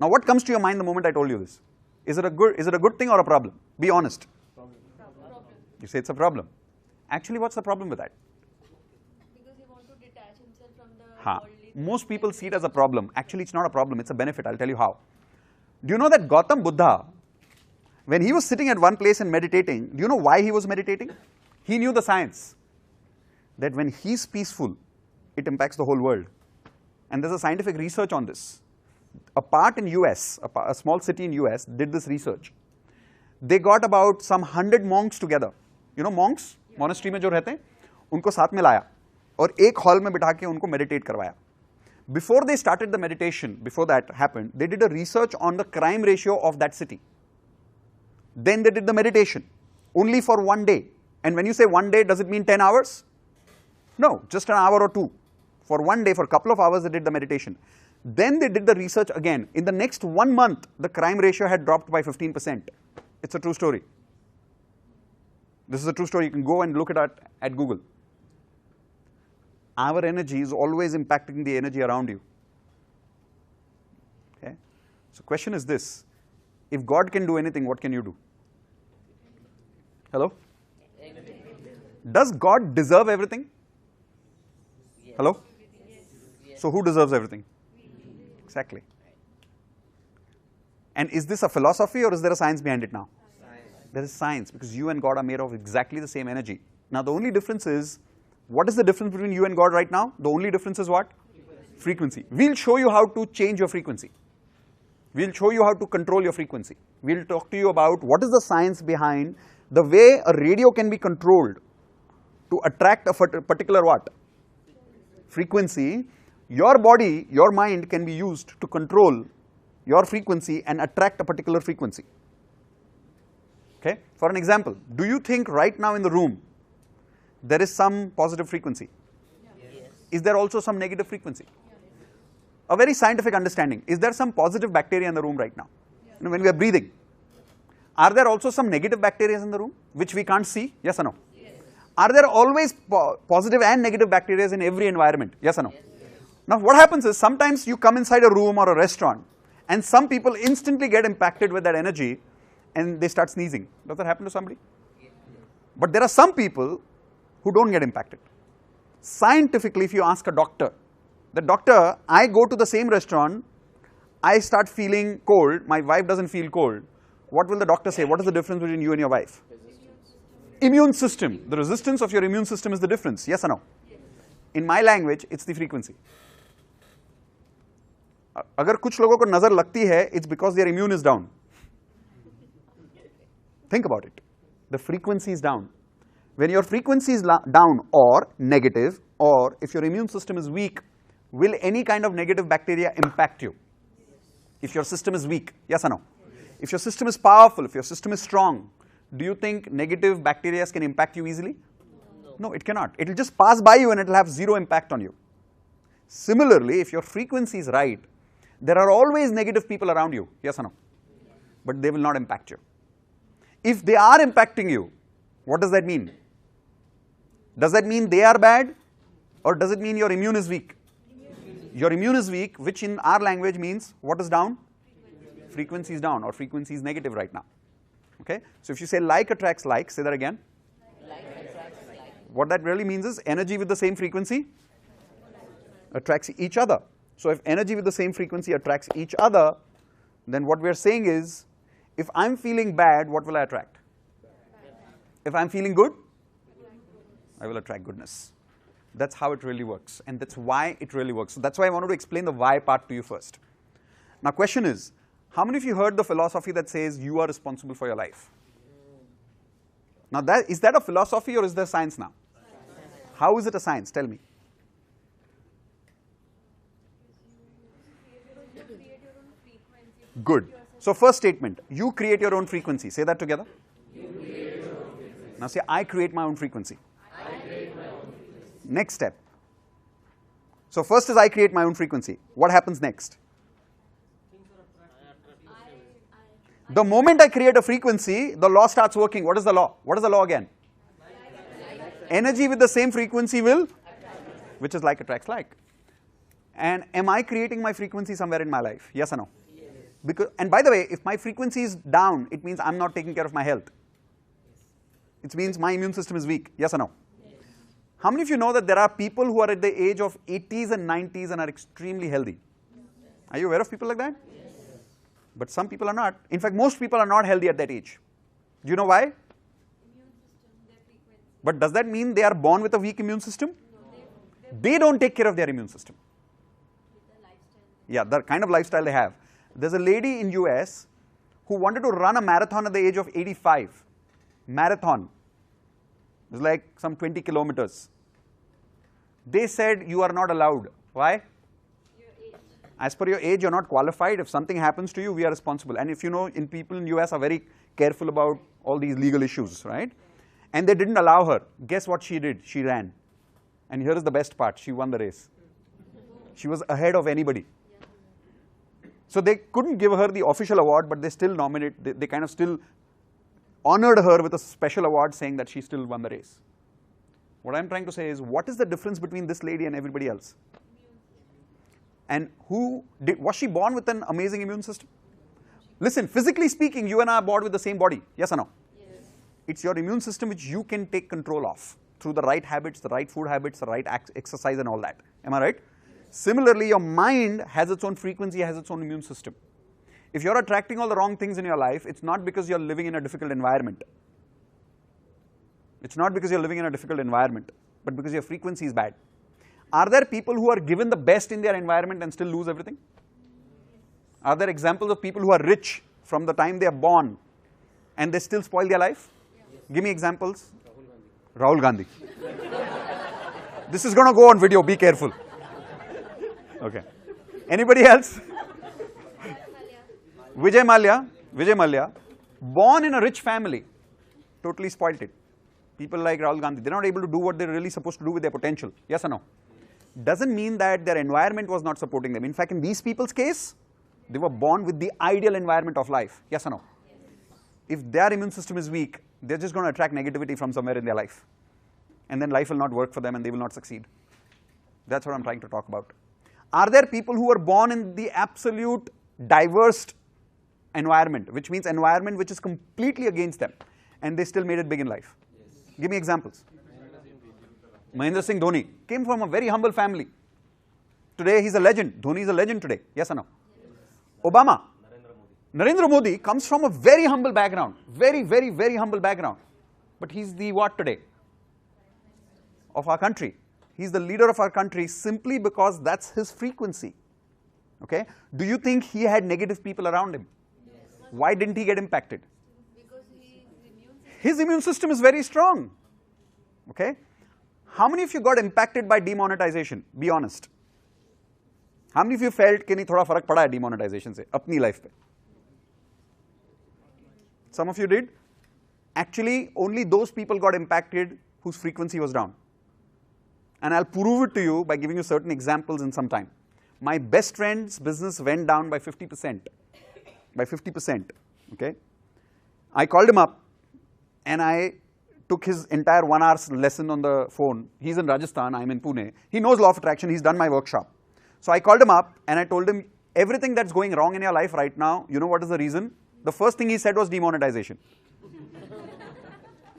Now what comes to your mind the moment I told you this? Is it a good thing or a problem? Be honest. Problem. You say it's a problem. Actually, what's the problem with that? Because he wants to detach himself from the worldly. Most people see it as a problem. Actually, it's not a problem, it's a benefit. I'll tell you how. Do you know that Gautam Buddha, when he was sitting at one place and meditating, do you know why he was meditating? He knew the science. That when he's peaceful, it impacts the whole world. And there's a scientific research on this. A part in US, a small city in US did this research. They got about some 100 monks together. You know monks? Monastery में जो रहते हैं, उनको साथ में लाया और एक हॉल में बिठा के उनको meditate करवाया. Before they started the meditation, before that happened, they did a research on the crime ratio of that city. Then they did the meditation, only for one day. And when you say one day, does it mean 10 hours? No, just an hour or two. For one day, for a couple of hours, they did the meditation. Then they did the research again. In the next 1 month, the crime ratio had dropped by 15%. It's a true story. This is a true story. You can go and look at it at Google. Our energy is always impacting the energy around you. Okay? So question is this. If God can do anything, what can you do? Hello? Does God deserve everything? Hello? So who deserves everything? Exactly. And is this a philosophy or is there a science behind it now? There is science, because you and God are made of exactly the same energy. Now the only difference is, what is the difference between you and God right now? The only difference is what? Frequency. We'll show you how to change your frequency. We'll show you how to control your frequency. We'll talk to you about what is the science behind the way a radio can be controlled to attract a particular what? Frequency. Your body, your mind can be used to control your frequency and attract a particular frequency. Okay? For an example, do you think right now in the room there is some positive frequency? Yes. Is there also some negative frequency? A very scientific understanding. Is there some positive bacteria in the room right now? You know, when we are breathing. Are there also some negative bacteria in the room which we can't see? Yes or no? Yes. Are there always positive and negative bacteria in every environment? Yes or no? Yes. Now what happens is, sometimes you come inside a room or a restaurant and some people instantly get impacted with that energy and they start sneezing. Does that happen to somebody? Yes. But there are some people who don't get impacted. Scientifically, if you ask a doctor, the doctor, I go to the same restaurant, I start feeling cold, my wife doesn't feel cold. What will the doctor say? What is the difference between you and your wife? Immune system. The resistance of your immune system is the difference. Yes or no? Yes. In my language, it's the frequency. अगर कुछ लोगों को नजर लगती है, it's because their immune is down. Think about it. The frequency is down. When your frequency is down or negative, or if your immune system is weak, will any kind of negative bacteria impact you? If your system is weak, yes or no? If your system is powerful, if your system is strong, do you think negative bacteria can impact you easily? No, it cannot. It will just pass by you and it will have zero impact on you. Similarly, if your frequency is right, there are always negative people around you, yes or no? But they will not impact you. If they are impacting you, what does that mean? Does that mean they are bad, or does it mean your immune is weak? Your immune is weak, which in our language means what is down? Frequency is down, or frequency is negative right now. Okay? So if you say like attracts like, say that again. Like attracts like. What that really means is energy with the same frequency attracts each other. So if energy with the same frequency attracts each other, then what we are saying is, if I'm feeling bad, what will I attract? If I'm feeling good, I will attract goodness. That's how it really works, and that's why it really works. So that's why I wanted to explain the why part to you first. Now question is, how many of you heard the philosophy that says you are responsible for your life? Now is that a philosophy or is there science now? How is it a science? Tell me. Good. So first statement, you create your own frequency. Say that together. You create your own frequency. Now say, I create my own frequency. I create my own frequency. Next step. So first is I create my own frequency. What happens next? The moment I create a frequency, the law starts working. What is the law? What is the law again? Energy with the same frequency will, which is like attracts like. And am I creating my frequency somewhere in my life? Yes or no? Because, and by the way, if my frequency is down, it means I'm not taking care of my health. It means my immune system is weak. Yes or no? Yes. How many of you know that there are people who are at the age of 80s and 90s and are extremely healthy? Are you aware of people like that? Yes. But some people are not. In fact, most people are not healthy at that age. Do you know why? Immune system, their frequency. But does that mean they are born with a weak immune system? No. They don't take care of their immune system. With the lifestyle. Yeah, the kind of lifestyle they have. There's a lady in US who wanted to run a marathon at the age of 85. Marathon. It was like some 20 kilometers. They said you are not allowed. Why? Your age. As per your age, you're not qualified. If something happens to you, we are responsible. And if you know, people in US are very careful about all these legal issues, right? And they didn't allow her. Guess what she did? She ran. And here is the best part. She won the race. She was ahead of anybody. So they couldn't give her the official award, but they still they kind of still honored her with a special award saying that she still won the race. What I'm trying to say is, what is the difference between this lady and everybody else? And was she born with an amazing immune system? Listen, physically speaking, you and I are born with the same body. Yes or no? Yes. It's your immune system which you can take control of through the right habits, the right food habits, the right exercise and all that. Am I right? Similarly, your mind has its own frequency, has its own immune system. If you're attracting all the wrong things in your life, it's not because you're living in a difficult environment. It's not because you're living in a difficult environment, but because your frequency is bad. Are there people who are given the best in their environment and still lose everything? Are there examples of people who are rich from the time they are born and they still spoil their life? Yes. Give me examples. Rahul Gandhi. This is going to go on video, be careful. Okay. Anybody else? Vijay Mallya, born in a rich family, totally spoiled it. People like Rahul Gandhi, they're not able to do what they're really supposed to do with their potential. Yes or no? Doesn't mean that their environment was not supporting them. In fact, in these people's case, they were born with the ideal environment of life. Yes or no? Yes. If their immune system is weak, they're just going to attract negativity from somewhere in their life. And then life will not work for them and they will not succeed. That's what I'm trying to talk about. Are there people who are born in the absolute diverse environment, which means environment which is completely against them, and they still made it big in life? Yes. Give me examples. Mahendra Singh Dhoni came from a very humble family. Today he's a legend. Dhoni is a legend today. Yes or no? Yes. Obama, Narendra Modi comes from a very humble background. Very, very, very humble background. But he's the what today? Of our country. He's the leader of our country simply because that's his frequency. Okay? Do you think he had negative people around him? Yes. Why didn't he get impacted? Because his immune system is very strong. Okay? How many of you got impacted by demonetization? Be honest. How many of you felt कि नहीं थोड़ा फर्क पड़ा है demonetization से अपनी life पे? Some of you did. Actually, only those people got impacted whose frequency was down. And I'll prove it to you by giving you certain examples in some time. My best friend's business went down by 50%. By 50%. Okay? I called him up and I took his entire 1 hour lesson on the phone. He's in Rajasthan, I'm in Pune. He knows law of attraction, he's done my workshop. So I called him up and I told him, everything that's going wrong in your life right now, you know what is the reason? The first thing he said was demonetization.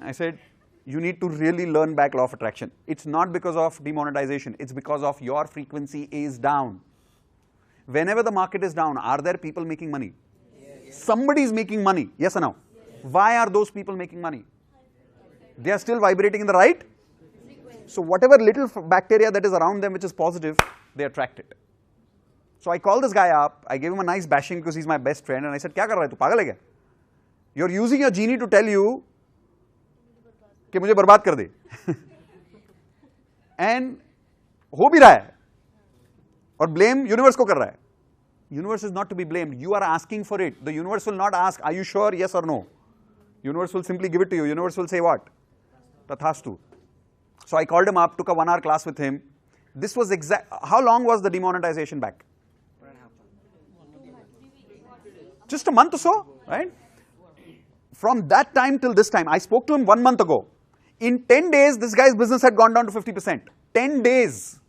I said, you need to really learn back law of attraction. It's not because of demonetization, it's because of your frequency is down. Whenever the market is down, are there people making money? Yes. Somebody is making money, yes or no? Yes. Why are those people making money? They are still vibrating in the right? So whatever little bacteria that is around them which is positive, they attract it. So I called this guy up, I gave him a nice bashing because he's my best friend, and I said, क्या कर रहा है तू पागल है क्या? You're using your genie to tell you कि मुझे बर्बाद कर दे. And हो भी रहा है. और blame universe को कर रहा है. Universe is not to be blamed. You are asking for it. The universe will not ask, are you sure, yes or no? Universe will simply give it to you. Universe will say what? Tathastu. So I called him up, took a 1 hour class with him. This was how long was the demonetization back? Just a month or so, right? From that time till this time, I spoke to him 1 month ago. In 10 days, this guy's business had gone down to 50%. 10 days.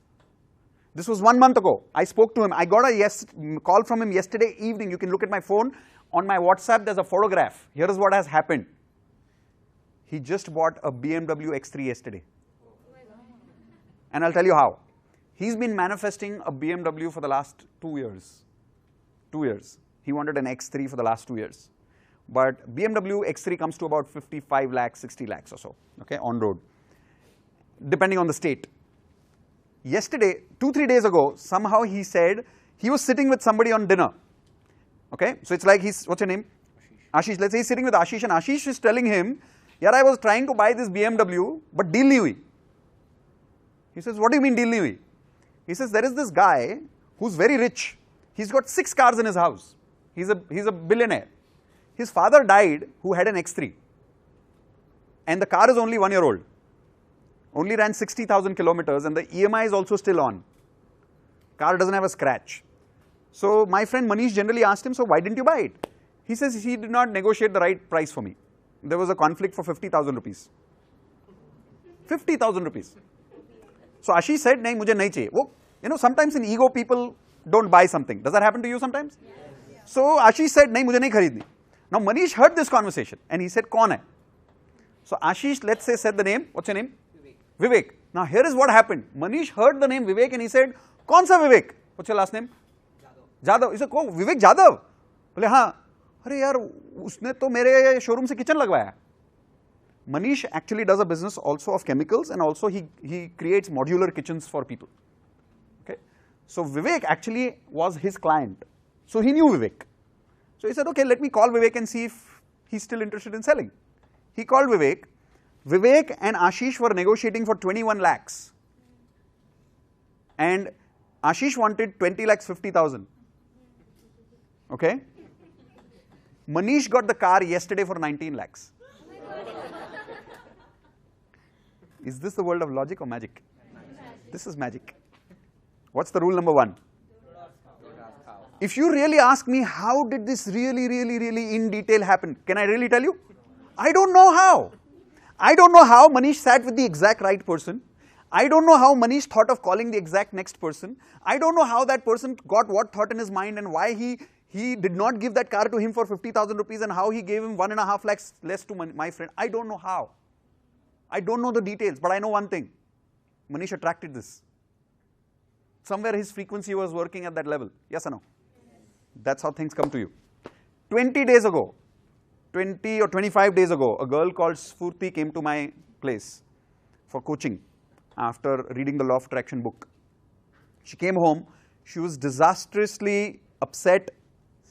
This was 1 month ago. I spoke to him. I got a call from him yesterday evening. You can look at my phone. On my WhatsApp, there's a photograph. Here is what has happened. He just bought a BMW X3 yesterday. And I'll tell you how. He's been manifesting a BMW for the last 2 years. 2 years. He wanted an X3 for the last 2 years. But BMW X3 comes to about 55 lakhs, 60 lakhs or so, okay, on road, depending on the state. Yesterday, 2-3 days ago, somehow he said he was sitting with somebody on dinner. Okay, so it's like what's your name? Ashish. Let's say he's sitting with Ashish and Ashish is telling him, yaar, I was trying to buy this BMW, but deal nahi hui. He says, what do you mean deal nahi hui? He says, there is this guy who's very rich. He's got 6 cars in his house. He's a billionaire. His father died who had an X3. And the car is only 1 year old. Only ran 60,000 kilometers and the EMI is also still on. Car doesn't have a scratch. So my friend Manish generally asked him, so why didn't you buy it? He says he did not negotiate the right price for me. There was a conflict for 50,000 rupees. 50,000 rupees. So Ashish said, nahi, mujhe nahi chahiye. Wo, you know, sometimes in ego people don't buy something. Does that happen to you sometimes? Yes. So Ashish said, nahi, mujhe nahi kharidni. Now Manish heard this conversation and he said, kaun hai? So Ashish, let's say, said the name. What's your name? Vivek. Now here is what happened. Manish heard the name Vivek and he said, kaun sa Vivek? What's your last name? Jadhav. He said, oh, Vivek Jadhav? बोले हाँ. अरे यार उसने तो मेरे showroom से kitchen लगवाया. Manish actually does a business also of chemicals and also he creates modular kitchens for people. Okay. So Vivek actually was his client. So he knew Vivek. So he said, okay, let me call Vivek and see if he's still interested in selling. He called Vivek. Vivek and Ashish were negotiating for 21 lakhs. And Ashish wanted 20 lakhs 50,000. Okay. Manish got the car yesterday for 19 lakhs. Is this the world of logic or magic? This is magic. What's the rule number 1? If you really ask me, how did this really in detail happen? Can I really tell you? I don't know how. I don't know how Manish sat with the exact right person. I don't know how Manish thought of calling the exact next person. I don't know how that person got what thought in his mind and why he did not give that car to him for 50,000 rupees and how he gave him 1.5 lakhs less to my friend. I don't know how. I don't know the details, but I know one thing. Manish attracted this. Somewhere his frequency was working at that level. Yes or no? That's how things come to you. 20 days ago, 20 or 25 days ago, a girl called Sfurti came to my place for coaching. after reading the Law of Attraction book. She came home, she was disastrously upset,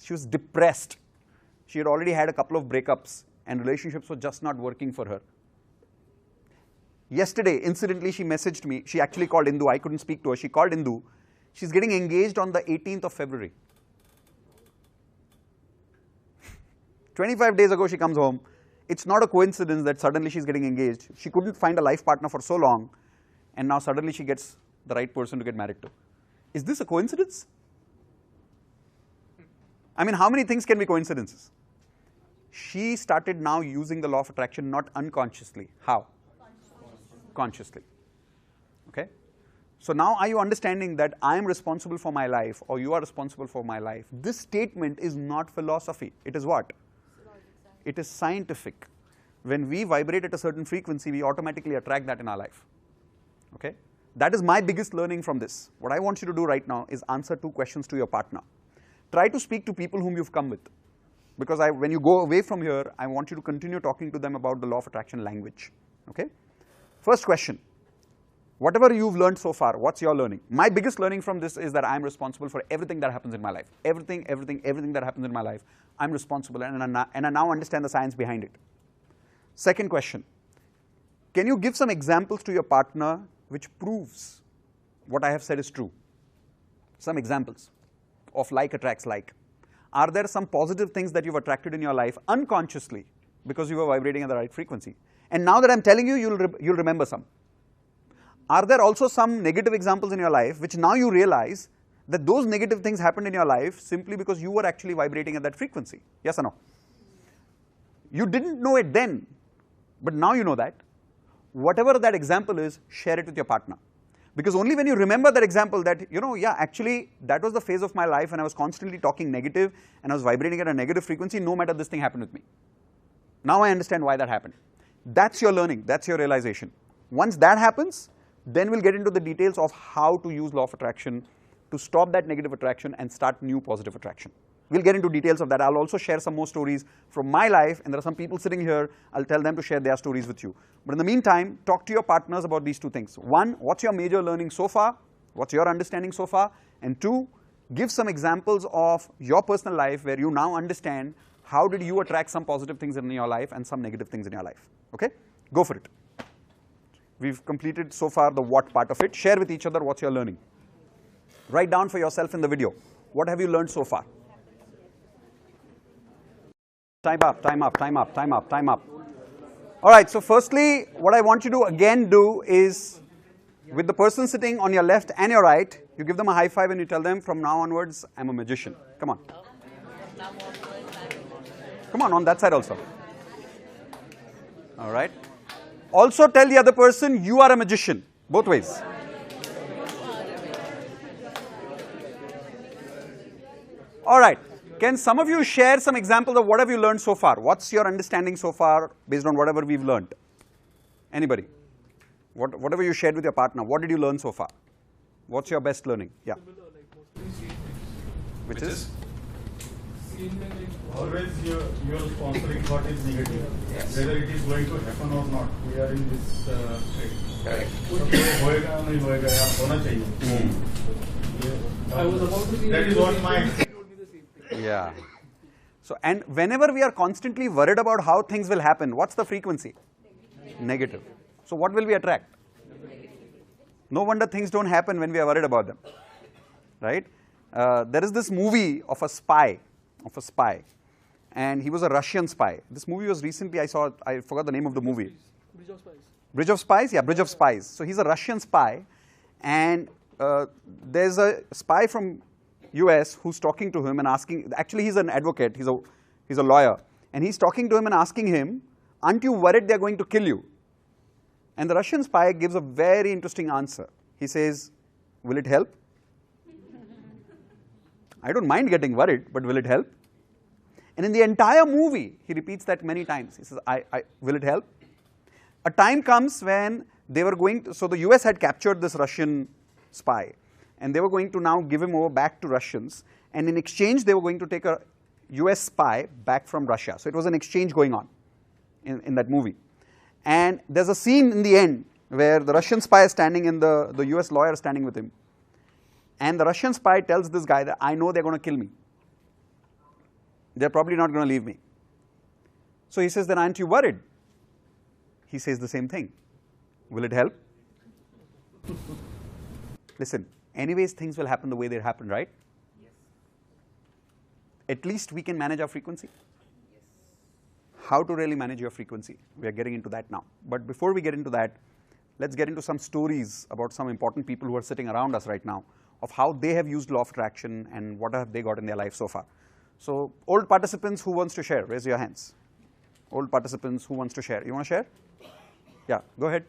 she was depressed. She had already had a couple of breakups and relationships were just not working for her. Yesterday, incidentally, she messaged me. She actually called Indu. I couldn't speak to her. She called Indu. She's getting engaged on the 18th of February. 25 days ago, she comes home. It's not a coincidence that suddenly she's getting engaged. She couldn't find a life partner for so long, and now suddenly she gets the right person to get married to. Is this a coincidence? I mean, how many things can be coincidences? She started now using the law of attraction not unconsciously. How? Consciously. Okay? So now are you understanding that I am responsible for my life or you are responsible for my life? This statement is not philosophy. It is what? It is scientific. When we vibrate at a certain frequency, we automatically attract that in our life. Okay? That is my biggest learning from this. What I want you to do right now is answer 2 questions to your partner. Try to speak to people whom you've come with. Because when you go away from here, I want you to continue talking to them about the law of attraction language. Okay? First question, whatever you've learned so far, what's your learning? My biggest learning from this is that I'm responsible for everything that happens in my life. Everything that happens in my life, I'm responsible, and I now understand the science behind it. Second question, can you give some examples to your partner which proves what I have said is true? Some examples of like attracts like. Are there some positive things that you've attracted in your life unconsciously because you were vibrating at the right frequency? And now that I'm telling you, you'll remember some. Are there also some negative examples in your life which now you realize that those negative things happened in your life simply because you were actually vibrating at that frequency? Yes or no? You didn't know it then, but now you know that. Whatever that example is, share it with your partner. Because only when you remember that example that, yeah, actually that was the phase of my life and I was constantly talking negative and I was vibrating at a negative frequency, no matter this thing happened with me. Now I understand why that happened. That's your learning, that's your realization. Once that happens, then we'll get into the details of how to use law of attraction to stop that negative attraction and start new positive attraction. We'll get into details of that. I'll also share some more stories from my life, and there are some people sitting here, I'll tell them to share their stories with you. But in the meantime, talk to your partners about these 2 things. 1, what's your major learning so far? What's your understanding so far? And 2, give some examples of your personal life where you now understand how did you attract some positive things in your life and some negative things in your life. Okay? Go for it. We've completed so far the what part of it. Share with each other what's your learning. Write down for yourself in the video. What have you learned so far? Time up, time up, time up, time up, time up. Alright, so firstly, what I want you to again do is, with the person sitting on your left and your right, you give them a high five and you tell them, from now onwards, I'm a magician. Come on. Come on that side also. Alright. Also tell the other person, you are a magician. Both ways. Alright. Can some of you share some examples of what have you learned so far? What's your understanding so far based on whatever we've learned? Anybody? Whatever you shared with your partner, what did you learn so far? What's your best learning? Yeah. Which is? Always you are sponsoring what is negative. Yes. Whether it is going to happen or not. We are in this state. Correct. होएगा नहीं होएगा या होना चाहिए. I was about to say That is what my. Yeah. So, and whenever we are constantly worried about how things will happen, what's the frequency? Negative. So what will we attract? No wonder things don't happen when we are worried about them. Right? There is this movie of a spy. And he was a Russian spy. This movie was recently, I forgot the name of the movie. Bridge of Spies. Bridge of Spies? Yeah, Bridge of Spies. So he's a Russian spy, and there's a spy from US who's talking to him and asking, actually he's an advocate, he's a lawyer, and he's talking to him and asking him, aren't you worried they're going to kill you? And the Russian spy gives a very interesting answer. He says, will it help? I don't mind getting worried, but will it help? And in the entire movie, he repeats that many times. He says, will it help? A time comes when they were going to, so the US had captured this Russian spy, and they were going to now give him over back to Russians, and in exchange they were going to take a US spy back from Russia. So it was an exchange going on in that movie. And there's a scene in the end where the Russian spy is standing and the US lawyer is standing with him. And the Russian spy tells this guy that I know they're going to kill me. They're probably not going to leave me. So he says, then aren't you worried? He says the same thing. Will it help? Listen, anyways, things will happen the way they happen, right? Yes. At least we can manage our frequency. Yes. How to really manage your frequency? We are getting into that now. But before we get into that, let's get into some stories about some important people who are sitting around us right now, of how they have used law of attraction and what have they got in their life so far. So, old participants who wants to share, raise your hands. Old participants who wants to share. You want to share? Yeah, go ahead.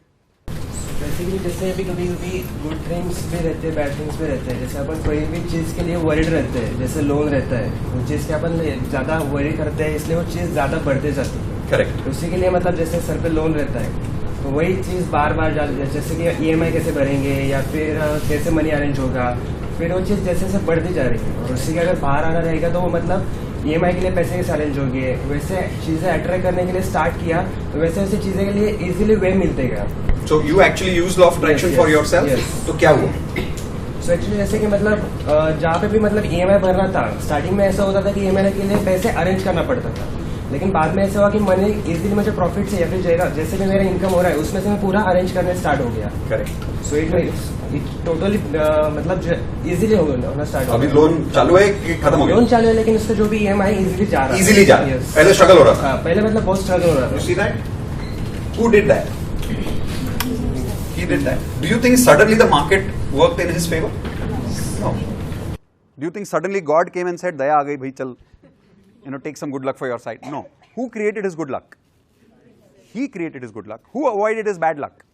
Basically जैसे अभी कभी कभी good things भी रहते हैं, bad things भी रहते हैं. जैसे अपन कोई भी चीज़ के लिए वरीड रहते हैं, जैसे लोन रहता है, वो चीज़ के अपन ज़्यादा वरी करते हैं, इसलिए वो चीज़ ज़्यादा बढ़ते जाती है. करेक्ट. उसी के लिए मतलब जैसे सर पे लोन रहता है, तो वही चीज़ बार बार जैसे कि EMI कैसे भरेंगे या फिर कैसे मनी अरेंज होगा, फिर वो चीज़ जैसे जैसे बढ़ती जा रही है. और उसी के अगर बाहर आना रहेगा तो वो मतलब EMI के लिए पैसे कैसे अरेंज होंगे, वैसे चीज़ें अट्रैक्ट करने के लिए स्टार्ट किया तो वैसे वैसे चीज़ें के लिए इजीली वे मिलते गए. So you actually use law of attraction for yourself? Yes. तो क्या हुआ? So actually जैसे कि मतलब जहाँ पे भी मतलब EMI भरना था, स्टार्टिंग में ऐसा होता था कि EMI के लिए पैसे अरेंज करना पड़ता था, लेकिन बाद में ऐसा हुआ कि मनी इजीली मुझे प्रॉफिट से या फिर जैसे भी मेरा इनकम हो रहा है उसमें से मैं पूरा अरेंज करने स्टार्ट हो गया. करेक्ट. सो इट टोटली मतलब इजीली होना स्टार्ट हो. अभी लोन चालू है कि खत्म हो गया? लोन चालू है, लेकिन उससे जो भी EMI इजीली जा रहा है. इजीली जा रहा है. पहले स्ट्रगल हो रहा था. पहले मतलब बहुत स्ट्रगल हो रहा था. You see that? Who did that? He did that. Do you think suddenly the market worked in his favor? No. Do you think suddenly God came and said, "Daya aa gayi, bhai, chal, take some good luck for your side"? No. Who created his good luck? He created his good luck. Who avoided his bad luck?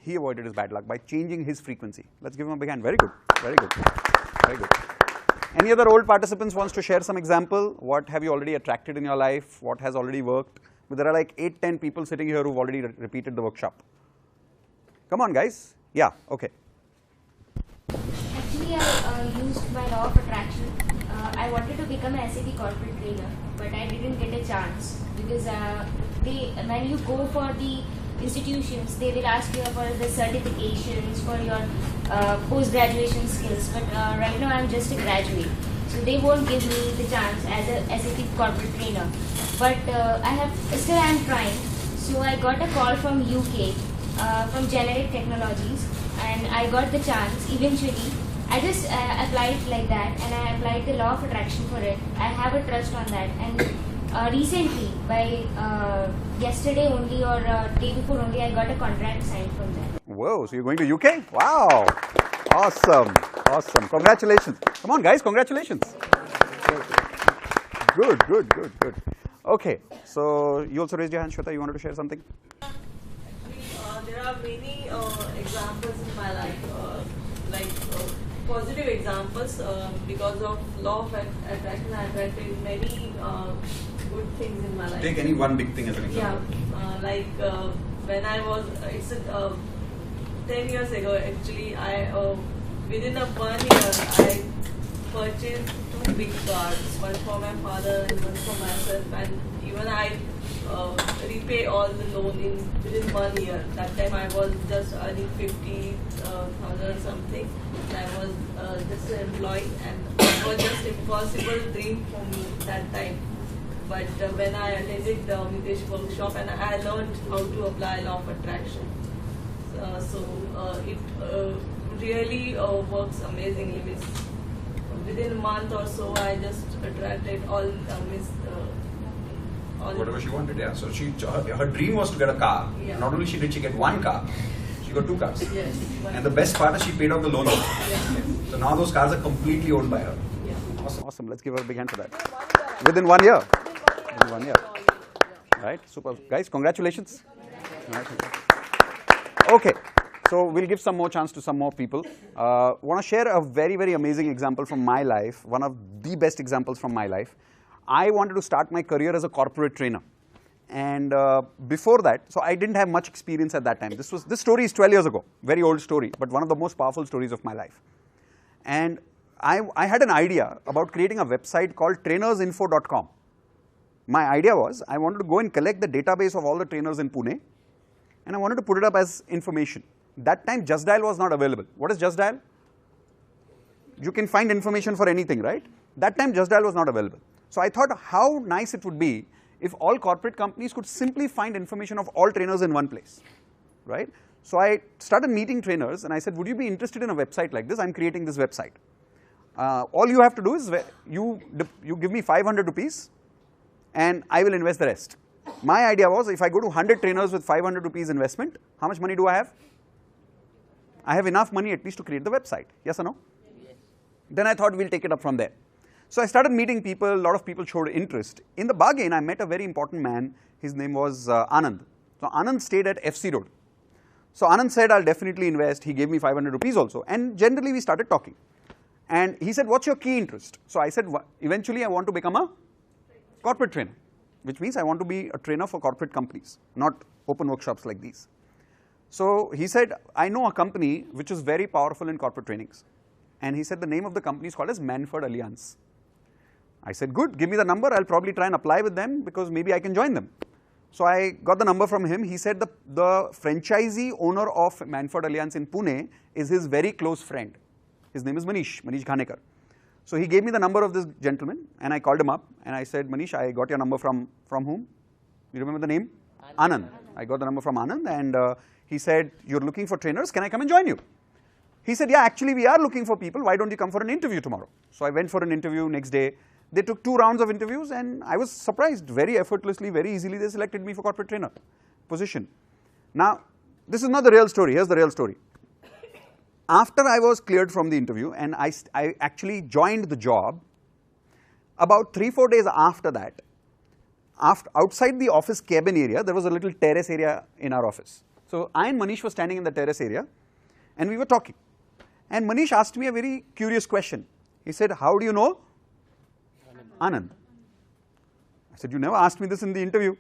He avoided his bad luck by changing his frequency. Let's give him a big hand. Very good. Very good. Very good. Any other old participants wants to share some example? What have you already attracted in your life? What has already worked? There are like 8-10 people sitting here who've already repeated the workshop. Come on, guys. Yeah, okay. Actually, I used my law of attraction. I wanted to become an SAP corporate trainer, but I didn't get a chance because when you go for the institutions, they will ask you for the certifications for your post-graduation skills. But right now, I'm just a graduate, so they won't give me the chance as a SAP corporate trainer. But I'm trying. So I got a call from UK, from Generic Technologies, and I got the chance eventually. I just applied like that, and I applied the law of attraction for it. I have a trust on that, and recently, by yesterday only or day before only, I got a contract signed from that. Whoa, so you're going to UK? Wow, awesome, awesome. Congratulations. Come on, guys, congratulations. Good, good, good, good. Okay, so you also raised your hand, Shweta. You wanted to share something? There are many examples in my life, positive examples. Because of law of attraction, I attracted many good things in my life. Take any one big thing as an example. Yeah, when I was, 10 years ago actually, within a 1 year, I purchased 2 big cars, one for my father and one for myself, and even I repay all the loan within 1 year. That time I was just earning 50,000 something. I was just an employee, and it was just impossible dream for me that time. But when I attended the Mitesh workshop, and I learned how to apply law of attraction, it really works amazingly. Within a month or so, I just attracted all whatever she wanted, yeah. So her dream was to get a car. Yeah. Not only did she get 1 car, she got 2 cars. Yes. And the best part is she paid off the loan. Yes. So now those cars are completely owned by her. Yeah. Awesome, awesome. Let's give her a big hand for that. Within 1 year. Within 1 year. Right, super. Guys, congratulations. Okay, so we'll give some more chance to some more people. Want to share a very, very amazing example from my life, one of the best examples from my life. I wanted to start my career as a corporate trainer. And before that, so I didn't have much experience at that time. This story is 12 years ago, very old story, but one of the most powerful stories of my life. And I had an idea about creating a website called trainersinfo.com. My idea was I wanted to go and collect the database of all the trainers in Pune and I wanted to put it up as information. That time Just Dial was not available. What is Just Dial? You can find information for anything, right? That time Just Dial was not available. So I thought how nice it would be if all corporate companies could simply find information of all trainers in one place, right? So I started meeting trainers and I said, would you be interested in a website like this? I'm creating this website. All you have to do is you give me 500 rupees and I will invest the rest. My idea was if I go to 100 trainers with 500 rupees investment, how much money do I have? I have enough money at least to create the website. Yes or no? Yes. Then I thought we'll take it up from there. So I started meeting people, a lot of people showed interest. In the bargain, I met a very important man. His name was Anand. So Anand stayed at FC Road. So Anand said, I'll definitely invest. He gave me 500 rupees also. And generally we started talking. And he said, what's your key interest? So I said, eventually I want to become a corporate trainer, which means I want to be a trainer for corporate companies, not open workshops like these. So he said, I know a company which is very powerful in corporate trainings. And he said the name of the company is called as Manford Alliance. I said, good, give me the number. I'll probably try and apply with them because maybe I can join them. So I got the number from him. He said the franchisee owner of Manford Alliance in Pune is his very close friend. His name is Manish Ghanekar. So he gave me the number of this gentleman and I called him up and I said, Manish, I got your number from whom? You remember the name? Anand. I got the number from Anand and he said, you're looking for trainers, can I come and join you? He said, yeah, actually we are looking for people, why don't you come for an interview tomorrow? So I went for an interview next day. They took 2 rounds of interviews and I was surprised, very effortlessly, very easily they selected me for corporate trainer position. Now, this is not the real story, here's the real story. After I was cleared from the interview and I actually joined the job, about 3-4 days after that, outside the office cabin area, there was a little terrace area in our office. So I and Manish were standing in the terrace area and we were talking. And Manish asked me a very curious question. He said, how do you know Anand? I said, you never asked me this in the interview.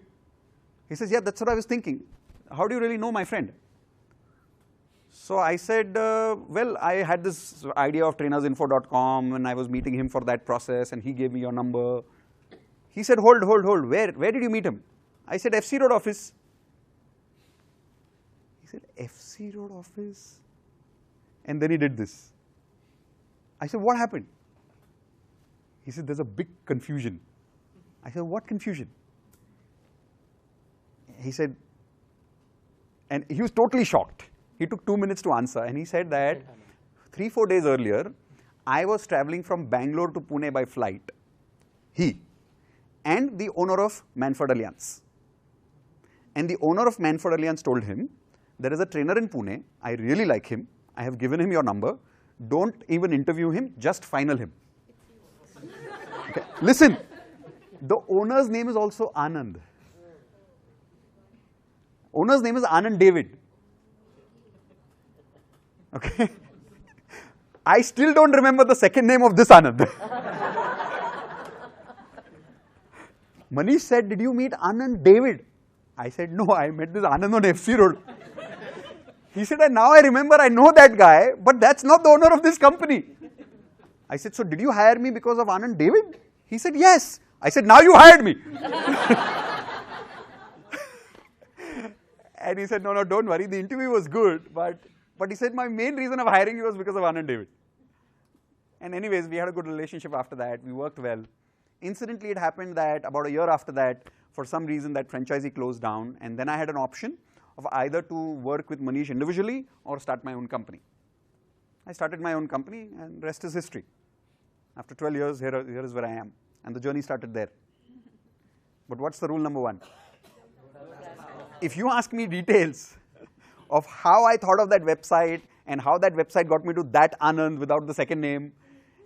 He says, yeah, that's what I was thinking. How do you really know my friend? So I said, well, I had this idea of trainersinfo.com and I was meeting him for that process and he gave me your number. He said, hold, where did you meet him? I said, FC Road office. He said, FC Road office? And then he did this. I said, what happened? He said, there's a big confusion. I said, what confusion? He said, and he was totally shocked. He took 2 minutes to answer and he said that 3-4 days earlier, I was traveling from Bangalore to Pune by flight. He and the owner of Manford Alliance. And the owner of Manford Alliance told him, there is a trainer in Pune, I really like him, I have given him your number, don't even interview him, just final him. Okay. Listen, the owner's name is also Anand. Owner's name is Anand David. Okay. I still don't remember the second name of this Anand. Manish said, did you meet Anand David? I said, no, I met this Anand on FC Road. He said, and now I remember, I know that guy, but that's not the owner of this company. I said, so did you hire me because of Anand David? He said, yes. I said, now you hired me. And he said, no, don't worry, the interview was good, but he said, my main reason of hiring you was because of Anand David. And anyways, we had a good relationship after that, we worked well. Incidentally, it happened that about a year after that, for some reason that franchisee closed down, and then I had an option of either to work with Manish individually or start my own company. I started my own company and rest is history. After 12 years, here is where I am. And the journey started there. But what's the rule number 1? If you ask me details of how I thought of that website and how that website got me to that Anand without the second name,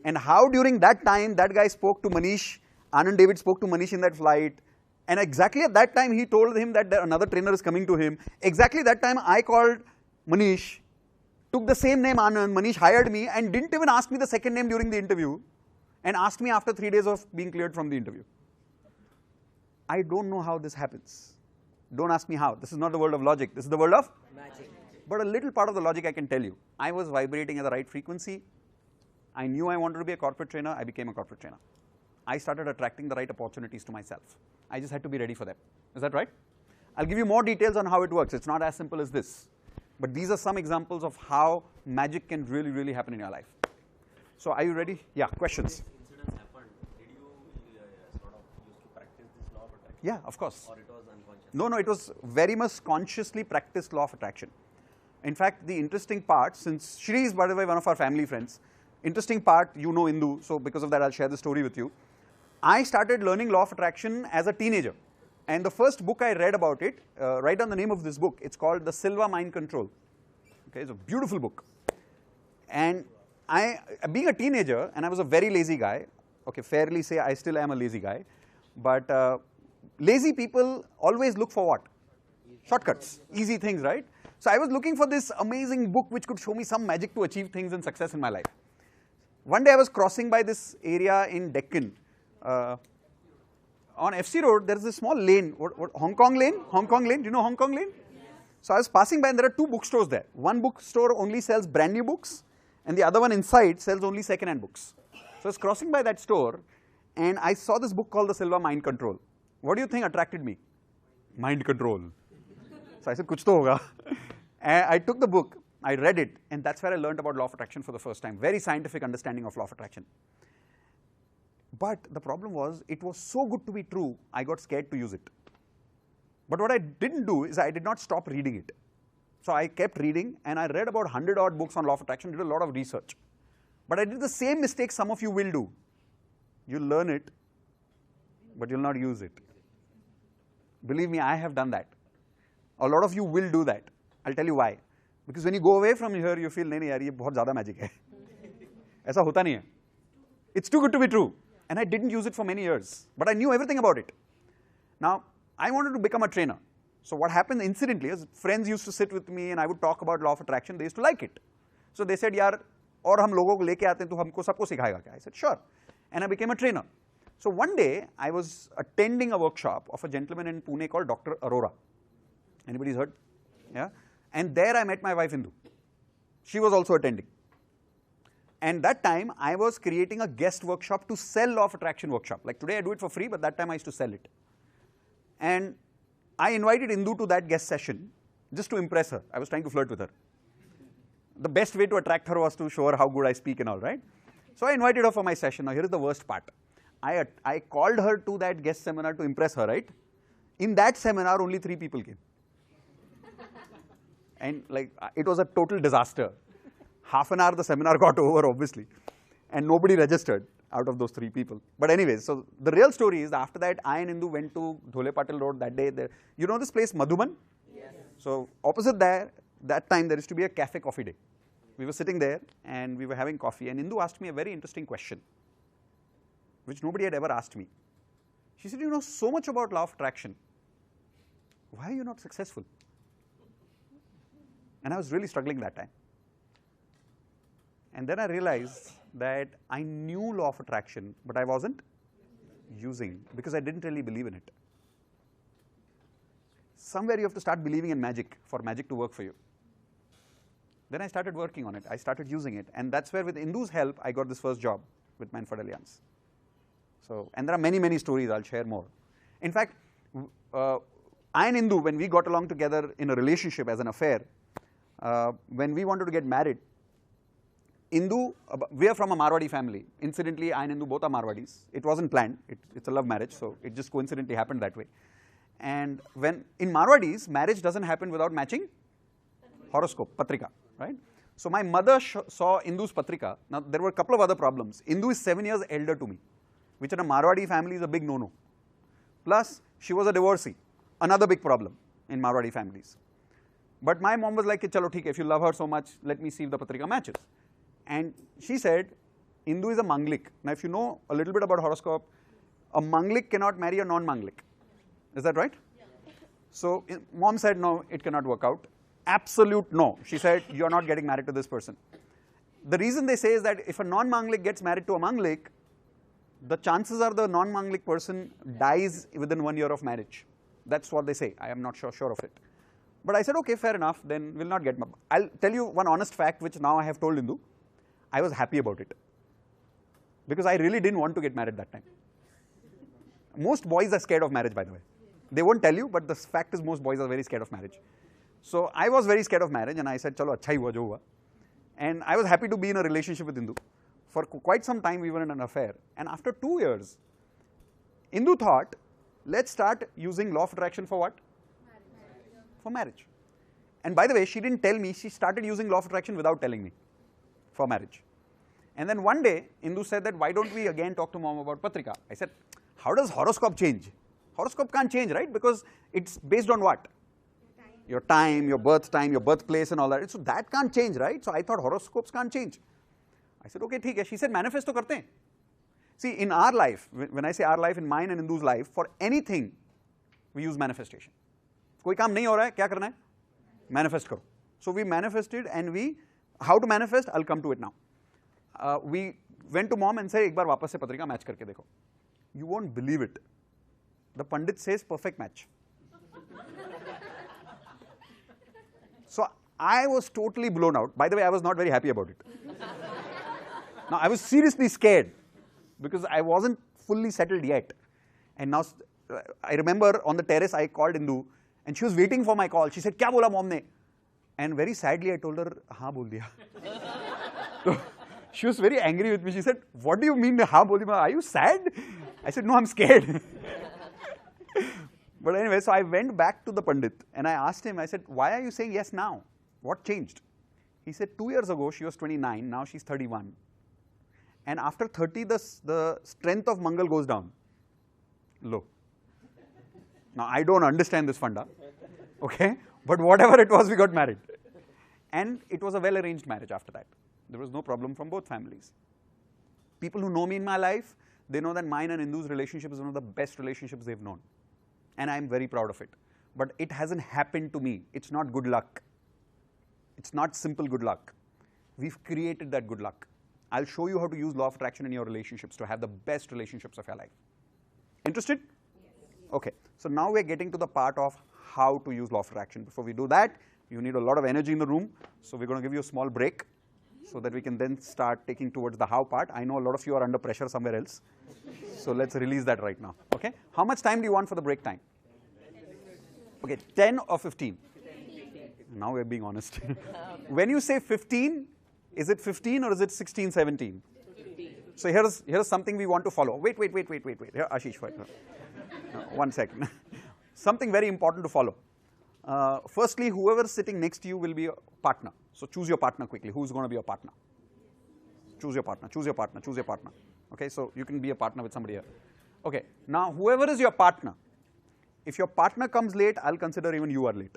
and how during that time that guy spoke to Manish, Anand David spoke to Manish in that flight, and exactly at that time he told him that another trainer is coming to him. Exactly that time I called Manish, took the same name Anand, Manish hired me and didn't even ask me the second name during the interview and asked me after 3 days of being cleared from the interview. I don't know how this happens. Don't ask me how. This is not the world of logic. This is the world of magic. But a little part of the logic I can tell you. I was vibrating at the right frequency. I knew I wanted to be a corporate trainer. I became a corporate trainer. I started attracting the right opportunities to myself. I just had to be ready for them. Is that right? I'll give you more details on how it works. It's not as simple as this. But these are some examples of how magic can really, really happen in your life. So are you ready? Yeah, questions? Incidents happened. Did you sort of used to practice this law of attraction? Yeah, of course. Or it was unconscious? No, it was very much consciously practiced law of attraction. In fact, the interesting part, since Shri is, by the way, one of our family friends, interesting part, you know Indu, so because of that I'll share the story with you. I started learning law of attraction as a teenager. And the first book I read about it, write down the name of this book, it's called The Silva Mind Control. Okay, it's a beautiful book. And being a teenager, and I was a very lazy guy, okay, fairly say I still am a lazy guy, but lazy people always look for what? Shortcuts, easy things, right? So I was looking for this amazing book which could show me some magic to achieve things and success in my life. One day I was crossing by this area in Deccan. On FC Road, there is a small lane, Hong Kong Lane? Hong Kong Lane, do you know Hong Kong Lane? So I was passing by and there are two bookstores there. One bookstore only sells brand new books and the other one inside sells only second hand books. So I was crossing by that store and I saw this book called The Silva Mind Control. What do you think attracted me? Mind control. So I said, kuch to hoga. And I took the book, I read it, and that's where I learned about law of attraction for the first time. Very scientific understanding of law of attraction. But the problem was, it was so good to be true, I got scared to use it. But what I didn't do is I did not stop reading it. So I kept reading and I read about 100 odd books on law of attraction, did a lot of research. But I did the same mistake some of you will do. You'll learn it, but you'll not use it. Believe me, I have done that. A lot of you will do that. I'll tell you why. Because when you go away from here, you feel, nahi nahi yaar, ye bahut zyada magic hai. Aisa hota nahi hai. It's too good to be true. And I didn't use it for many years. But I knew everything about it. Now, I wanted to become a trainer. So what happened incidentally is friends used to sit with me and I would talk about law of attraction. They used to like it. So they said, yaar, aur hum logo ko leke aate hain to humko sabko sikhayega kya? I said, sure. And I became a trainer. So one day, I was attending a workshop of a gentleman in Pune called Dr. Arora. Anybody's heard? Yeah. And there I met my wife Indu. She was also attending. And that time, I was creating a guest workshop to sell law of attraction workshop. Like today I do it for free, but that time I used to sell it. And I invited Indu to that guest session just to impress her. I was trying to flirt with her. The best way to attract her was to show her how good I speak and all, right? So I invited her for my session. Now here is the worst part. I called her to that guest seminar to impress her, right? In that seminar, only 3 people came. And like, it was a total disaster. Half an hour the seminar got over, obviously. And nobody registered out of those 3 people. But anyways, so the real story is after that, I and Indu went to Dhole Patil Road that day. There, you know this place, Madhuban? Yes. So opposite there, that time there used to be a cafe coffee day. We were sitting there and we were having coffee and Indu asked me a very interesting question, which nobody had ever asked me. She said, you know so much about law of attraction. Why are you not successful? And I was really struggling that time. And then I realized that I knew law of attraction, but I wasn't using because I didn't really believe in it. Somewhere you have to start believing in magic for magic to work for you. Then I started working on it. I started using it. And that's where with Indu's help, I got this first job with Manford Allianz. So, and there are many, many stories. I'll share more. In fact, I and Indu, when we got along together in a relationship as an affair, when we wanted to get married, Indu, we are from a Marwadi family. Incidentally, I and Indu both are Marwadis. It wasn't planned. It's a love marriage, so it just coincidentally happened that way. And when in Marwadis, marriage doesn't happen without matching horoscope, patrika, right? So my mother saw Indu's patrika. Now there were a couple of other problems. Indu is 7 years elder to me, which in a Marwadi family is a big no-no. Plus, she was a divorcee, another big problem in Marwadi families. But my mom was like, chalo theek hai, if you love her so much, let me see if the patrika matches. And she said, Indu is a Manglik. Now if you know a little bit about horoscope, a Manglik cannot marry a non-Manglik. Is that right? Yeah. So mom said, no, it cannot work out. Absolute no. She said, you're not getting married to this person. The reason they say is that if a non-Manglik gets married to a Manglik, the chances are the non-Manglik person dies within 1 year of marriage. That's what they say. I am not sure of it. But I said, okay, fair enough, then we'll not get married. I'll tell you one honest fact, which now I have told Indu. I was happy about it. Because I really didn't want to get married that time. Most boys are scared of marriage, by the way. They won't tell you, but the fact is most boys are very scared of marriage. So I was very scared of marriage, and I said, chalo, अच्छा ही हुआ जो हुआ. And I was happy to be in a relationship with Indu. For quite some time we were in an affair, and after 2 years, Indu thought, let's start using law of attraction for what? For marriage. And by the way, she didn't tell me, she started using law of attraction without telling me for marriage. And then one day, Indu said that, why don't we again talk to mom about Patrika? I said, how does horoscope change? Horoscope can't change, right? Because it's based on what? Your time, your birthplace and all that. So that can't change, right? So I thought horoscopes can't change. I said, okay, theek hai. She said, manifesto karte hain. See, in our life, when I say our life, in mine and Indu's life, for anything, we use manifestation. Koi kaam nahi ho raha hai, kya karna hai? Manifest karo. So we manifested, and how to manifest? I'll come to it now. We went to mom and said, एक बार वापस से पत्रिका match करके देखो. You won't believe it. The Pandit says perfect match. So I was totally blown out. By the way, I was not very happy about it. Now I was seriously scared because I wasn't fully settled yet. And now I remember on the terrace I called Indu and she was waiting for my call. She said, क्या बोला mom ने? And very sadly I told her, हाँ बोल दिया. So she was very angry with me. She said, what do you mean हाँ बोल दिया? Are you sad? I said, no, I'm scared. But anyway, so I went back to the Pandit and I asked him, I said, why are you saying yes now? What changed? He said, 2 years ago she was 29, now she's 31. And after 30, the strength of Mangal goes down. Low. Now I don't understand this funda, okay? But whatever it was, we got married. And it was a well-arranged marriage after that. There was no problem from both families. People who know me in my life, they know that mine and Indu's relationship is one of the best relationships they've known. And I'm very proud of it. But it hasn't happened to me. It's not good luck. It's not simple good luck. We've created that good luck. I'll show you how to use law of attraction in your relationships to have the best relationships of your life. Interested? Yes. Okay. So now we're getting to the part of how to use law of attraction. Before we do that, you need a lot of energy in the room. So we're going to give you a small break so that we can then start taking towards the how part. I know a lot of you are under pressure somewhere else. So let's release that right now. Okay? How much time do you want for the break time? Okay, 10 or 15? Now we're being honest. When you say 15, is it 15 or is it 16, 17? 15. So here's something we want to follow. Wait. Here, Ashish, wait. One second. Something very important to follow. Firstly, whoever's sitting next to you will be a partner. So choose your partner quickly. Who's going to be your partner? Choose your partner, choose your partner, choose your partner. Okay, so you can be a partner with somebody here. Okay, now whoever is your partner, if your partner comes late, I'll consider even you are late.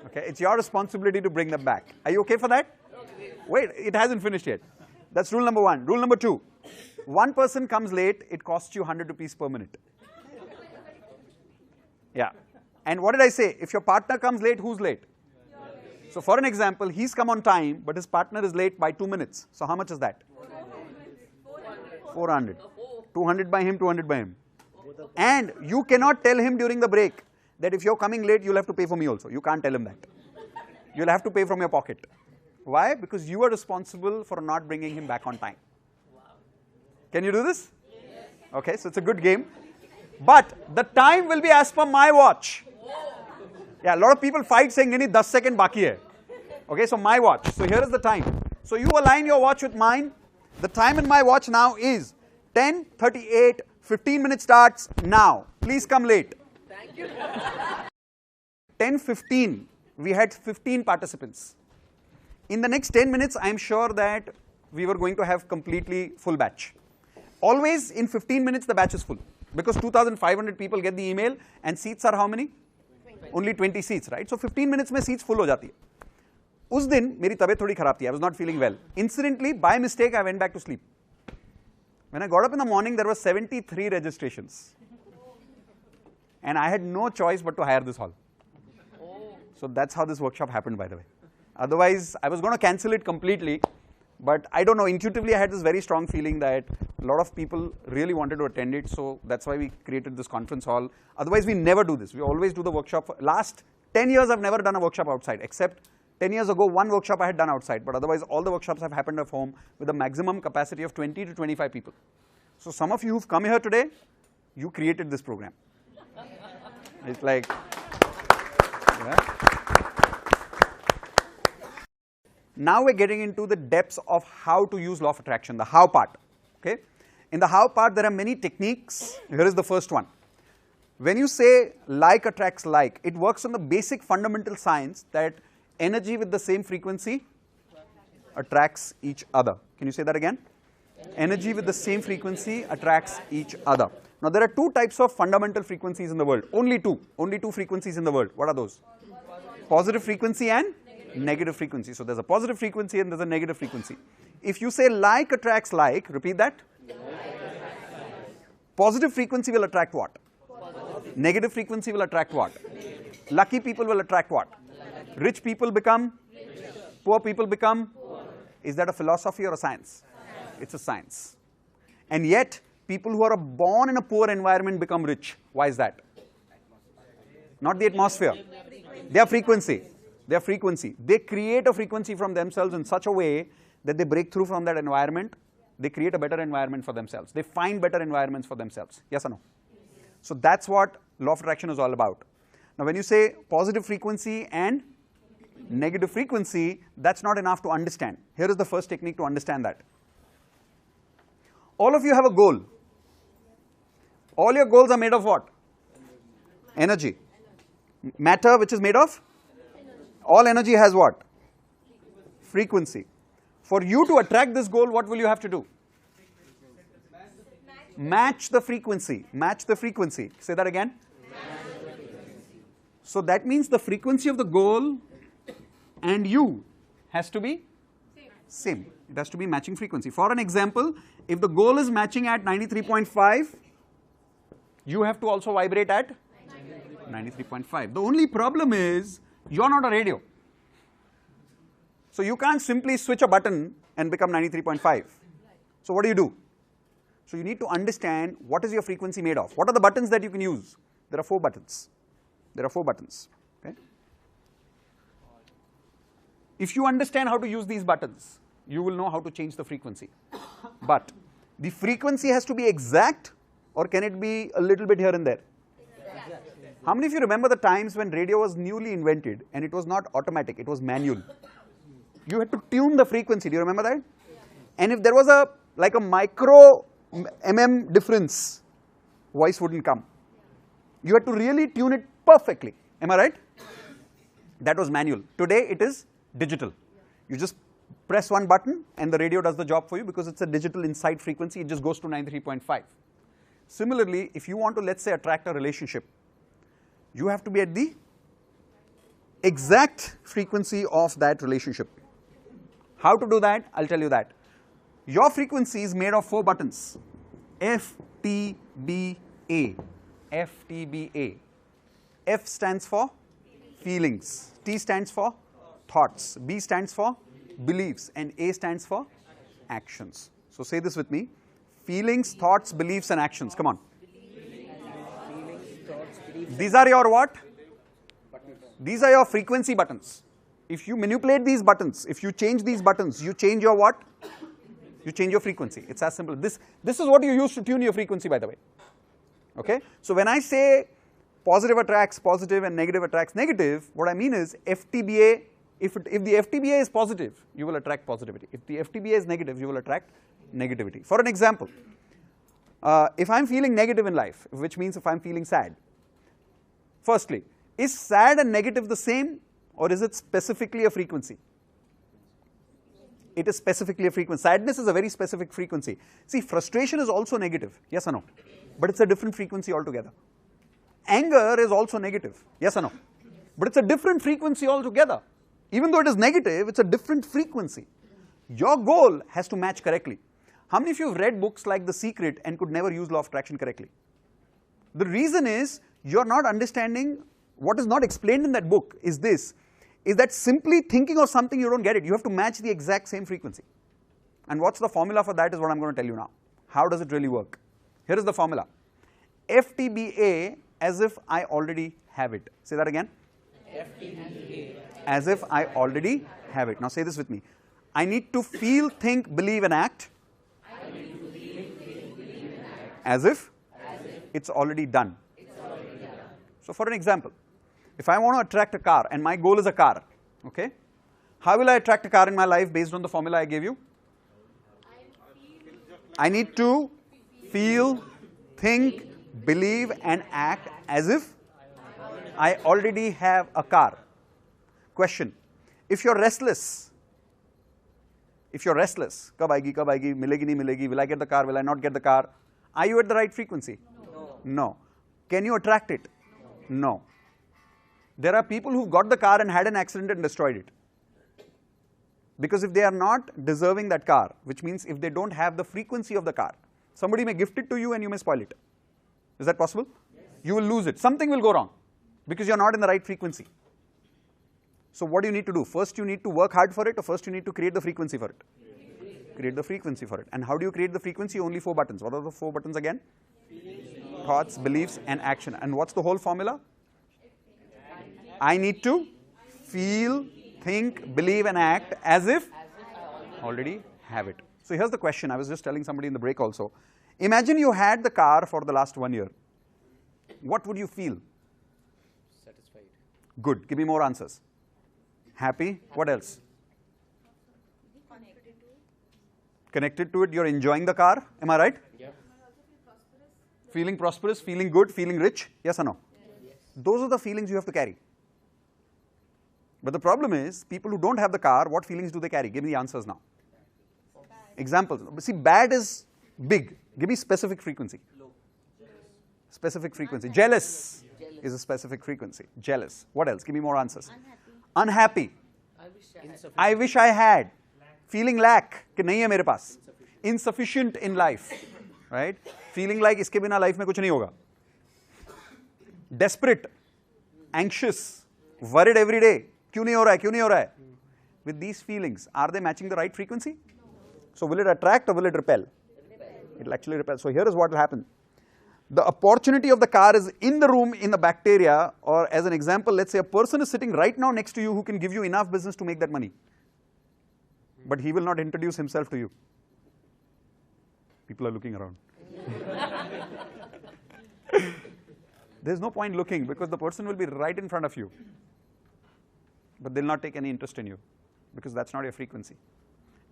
Okay, it's your responsibility to bring them back. Are you okay for that? Okay. Wait, it hasn't finished yet. That's rule number 1. Rule number 2, one person comes late, it costs you 100 rupees per minute. Yeah. And what did I say? If your partner comes late, who's late? So for an example, he's come on time, but his partner is late by 2 minutes. So how much is that? 400. 200 by him, 200 by him. And you cannot tell him during the break that if you're coming late, you'll have to pay for me also. You can't tell him that. You'll have to pay from your pocket. Why? Because you are responsible for not bringing him back on time. Can you do this? Yes. Okay, so it's a good game. But the time will be as per my watch. Yeah, a lot of people fight saying, "Nahi, 10 seconds baki hai." Okay, so my watch. So here is the time. So you align your watch with mine. The time in my watch now is 10:38. 15 minutes starts now. Please come late. Thank you. 10:15. We had 15 participants. In the next 10 minutes, I am sure that we were going to have completely full batch. Always in 15 minutes, the batch is full. Because 2,500 people get the email and seats are how many? 20. Only 20 seats, right? So 15 minutes में seats full हो जाती है. उस दिन मेरी तबीयत थोड़ी खराब थी. I was not feeling well. Incidentally, by mistake, I went back to sleep. When I got up in the morning, there were 73 registrations. And I had no choice but to hire this hall. So that's how this workshop happened, by the way. Otherwise, I was going to cancel it completely. But I don't know, intuitively I had this very strong feeling that a lot of people really wanted to attend it, so that's why we created this conference hall. Otherwise, we never do this. We always do the workshop. Last 10 years, I've never done a workshop outside, except 10 years ago, one workshop I had done outside. But otherwise, all the workshops have happened at home with a maximum capacity of 20 to 25 people. So some of you who've come here today, You created this program. It's like, yeah. Now we're getting into the depths of how to use law of attraction, the how part. Okay? In the how part, there are many techniques. Here is the first one. When you say like attracts like, it works on the basic fundamental science that energy with the same frequency attracts each other. Can you say that again? Energy with the same frequency attracts each other. Now there are two types of fundamental frequencies in the world. Only two frequencies in the world. What are those? Positive frequency and negative frequency. So there's a positive frequency and there's a negative frequency. If you say like attracts like, repeat that. Positive frequency will attract what? Negative frequency will attract what? Lucky people will attract what? Rich people become? Poor people become? Is that a philosophy or a science? It's a science. And yet, people who are born in a poor environment become rich. Why is that? Not the atmosphere. Their frequency. Their frequency. They create a frequency from themselves in such a way that they break through from that environment. They create a better environment for themselves. They find better environments for themselves. Yes or no? So that's what law of attraction is all about. Now when you say positive frequency and negative frequency, that's not enough to understand. Here is the first technique to understand that. All of you have a goal. All your goals are made of what? Energy. Matter, which is made of? All energy has what? Frequency. For you to attract this goal, what will you have to do? Match the frequency. Match the frequency. Say that again. So that means the frequency of the goal and you has to be same. It has to be matching frequency. For an example, if the goal is matching at 93.5, you have to also vibrate at 93.5. The only problem is you're not a radio. So you can't simply switch a button and become 93.5. So what do? So you need to understand what is your frequency made of. What are the buttons that you can use? There are 4 buttons. There are 4 buttons. Okay? If you understand how to use these buttons, you will know how to change the frequency. But the frequency has to be exact, or can it be a little bit here and there? How many of you remember the times when radio was newly invented and it was not automatic, it was manual? You had to tune the frequency. Do you remember that? And if there was a micro mm difference, voice wouldn't come. You had to really tune it perfectly. Am I right? That was manual. Today it is digital. You just press one button and the radio does the job for you because it's a digital inside frequency. It just goes to 93.5. Similarly, if you want to, let's say, attract a relationship, you have to be at the exact frequency of that relationship. How to do that? I'll tell you that. Your frequency is made of 4 buttons. FTBA. FTBA. F stands for feelings. T stands for thoughts. B stands for beliefs. And A stands for actions. So say this with me. Feelings, thoughts, beliefs and actions. Come on. These are your what? These are your frequency buttons. If you manipulate these buttons, if you change these buttons, you change your what? You change your frequency. It's as simple. This is what you use to tune your frequency, by the way. Okay? So when I say positive attracts positive and negative attracts negative, what I mean is FTBA, if the FTBA is positive, you will attract positivity. If the FTBA is negative, you will attract negativity. For an example, if I'm feeling negative in life, which means if I'm feeling sad, firstly, is sad and negative the same, or is it specifically a frequency? It is specifically a frequency. Sadness is a very specific frequency. See, frustration is also negative, yes or no? But it's a different frequency altogether. Anger is also negative, yes or no? But it's a different frequency altogether. Even though it is negative, it's a different frequency. Your goal has to match correctly. How many of you have read books like The Secret and could never use law of attraction correctly? The reason is you're not understanding what is not explained in that book is this, is that simply thinking of something you don't get it. You have to match the exact same frequency. And what's the formula for that is what I'm going to tell you now. How does it really work? Here is the formula. FTBA as if I already have it. Say that again. FTBA. As if I already have it. Now say this with me. I need to feel, think, believe and act. As if It's already done. So for an example, if I want to attract a car and my goal is a car, okay, how will I attract a car in my life based on the formula I gave you? I need to feel, think, believe and act as if I already have a car. Question, if you're restless, kab aayegi, milegi, nahi milegi, will I get the car, will I not get the car? Are you at the right frequency? No. Can you attract it? No. There are people who got the car and had an accident and destroyed it. Because if they are not deserving that car, which means if they don't have the frequency of the car, somebody may gift it to you and you may spoil it. Is that possible? Yes. You will lose it. Something will go wrong because you're not in the right frequency. So what do you need to do? First you need to work hard for it, or first you need to create the frequency for it? Create the frequency for it. And how do you create the frequency? Only 4 buttons. What are the 4 buttons again? Thoughts, beliefs and action. And what's the whole formula? I need to feel, think, believe and act as if already have it. So here's the question. I was just telling somebody in the break also. Imagine you had the car for the last 1 year. What would you feel? Satisfied. Good. Give me more answers. Happy. What else? Connected to it. You're enjoying the car. Am I right? Yeah. Feeling prosperous, feeling good, feeling rich. Yes or no? Yes. Those are the feelings you have to carry. But the problem is, people who don't have the car, what feelings do they carry? Give me the answers now. Examples. See, bad is big. Give me specific frequency. Low. Specific frequency. Jealous is a specific frequency. Jealous. What else? Give me more answers. Unhappy. I wish I had. Feeling lack. कि नहीं है मेरे पास. Insufficient in life. Right? Feeling like इसके बिना life में कुछ नहीं होगा. Desperate. Anxious. Worried every day. क्यों नहीं हो रहा है? क्यों नहीं हो रहा है? With these feelings, are they matching the right frequency? So will it attract or will it repel? It will actually repel. So here is what will happen. The opportunity of the car is in the room in the bacteria, or as an example, let's say a person is sitting right now next to you who can give you enough business to make that money. But he will not introduce himself to you. People are looking around. There's no point looking because the person will be right in front of you. But they'll not take any interest in you because that's not your frequency.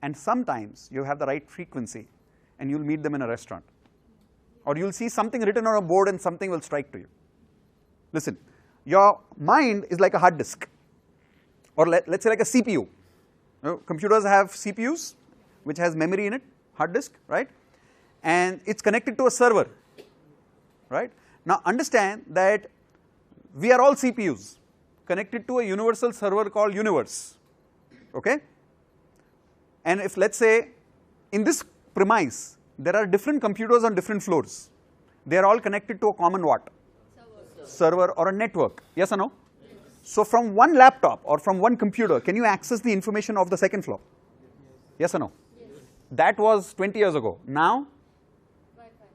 And sometimes you have the right frequency and you'll meet them in a restaurant. Or you'll see something written on a board and something will strike to you. Listen, your mind is like a hard disk. Or let's say like a CPU. You know, computers have CPUs, which has memory in it, hard disk, right? And it's connected to a server, right? Now understand that we are all CPUs connected to a universal server called universe, okay? And if let's say in this premise, there are different computers on different floors. They are all connected to a common what? Server or a network. Yes or no? Yes. So from one laptop or from one computer, can you access the information of the second floor? Yes or no? Yes. That was 20 years ago. Now, Wi-Fi.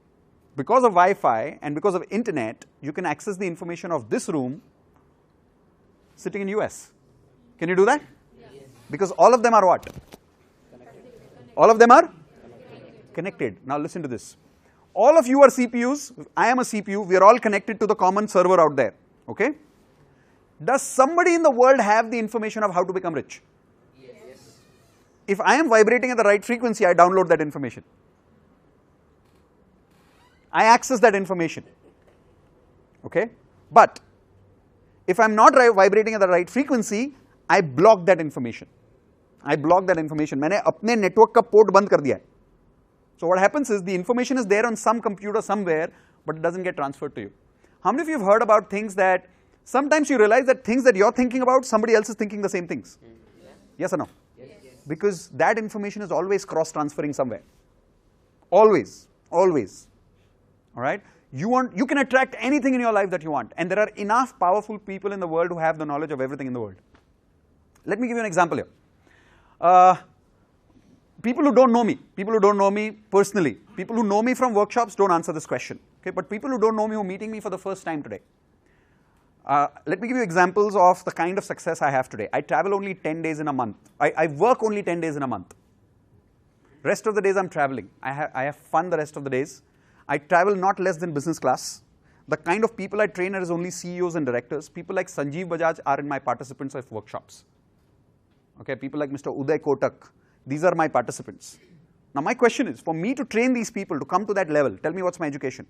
Because of Wi-Fi and because of internet, you can access the information of this room sitting in US. Can you do that? Yes. Because all of them are what? All of them are connected. Now listen to this. All of you are CPUs. I am a CPU. We are all connected to the common server out there. Okay? Does somebody in the world have the information of how to become rich? Yes. If I am vibrating at the right frequency, I download that information. I access that information. Okay? But if I am not vibrating at the right frequency, I block that information. I block that information. मैंने अपने network का port बंद कर दिया है. So what happens is the information is there on some computer somewhere, but it doesn't get transferred to you. How many of you have heard about things that sometimes you realize that things that you're thinking about, somebody else is thinking the same things? Yes or no? Yes. Because that information is always cross-transferring somewhere. Always. Always. Alright? You can attract anything in your life that you want. And there are enough powerful people in the world who have the knowledge of everything in the world. Let me give you an example here. People who don't know me personally, people who know me from workshops don't answer this question. Okay, but people who don't know me who are meeting me for the first time today. Let me give you examples of the kind of success I have today. I travel only 10 days in a month. I work only 10 days in a month. Rest of the days I'm traveling. I have fun the rest of the days. I travel not less than business class. The kind of people I train are only CEOs and directors. People like Sanjeev Bajaj are in my participants of workshops. Okay, people like Mr. Uday Kotak, these are my participants. Now my question is, for me to train these people to come to that level, tell me what's my education?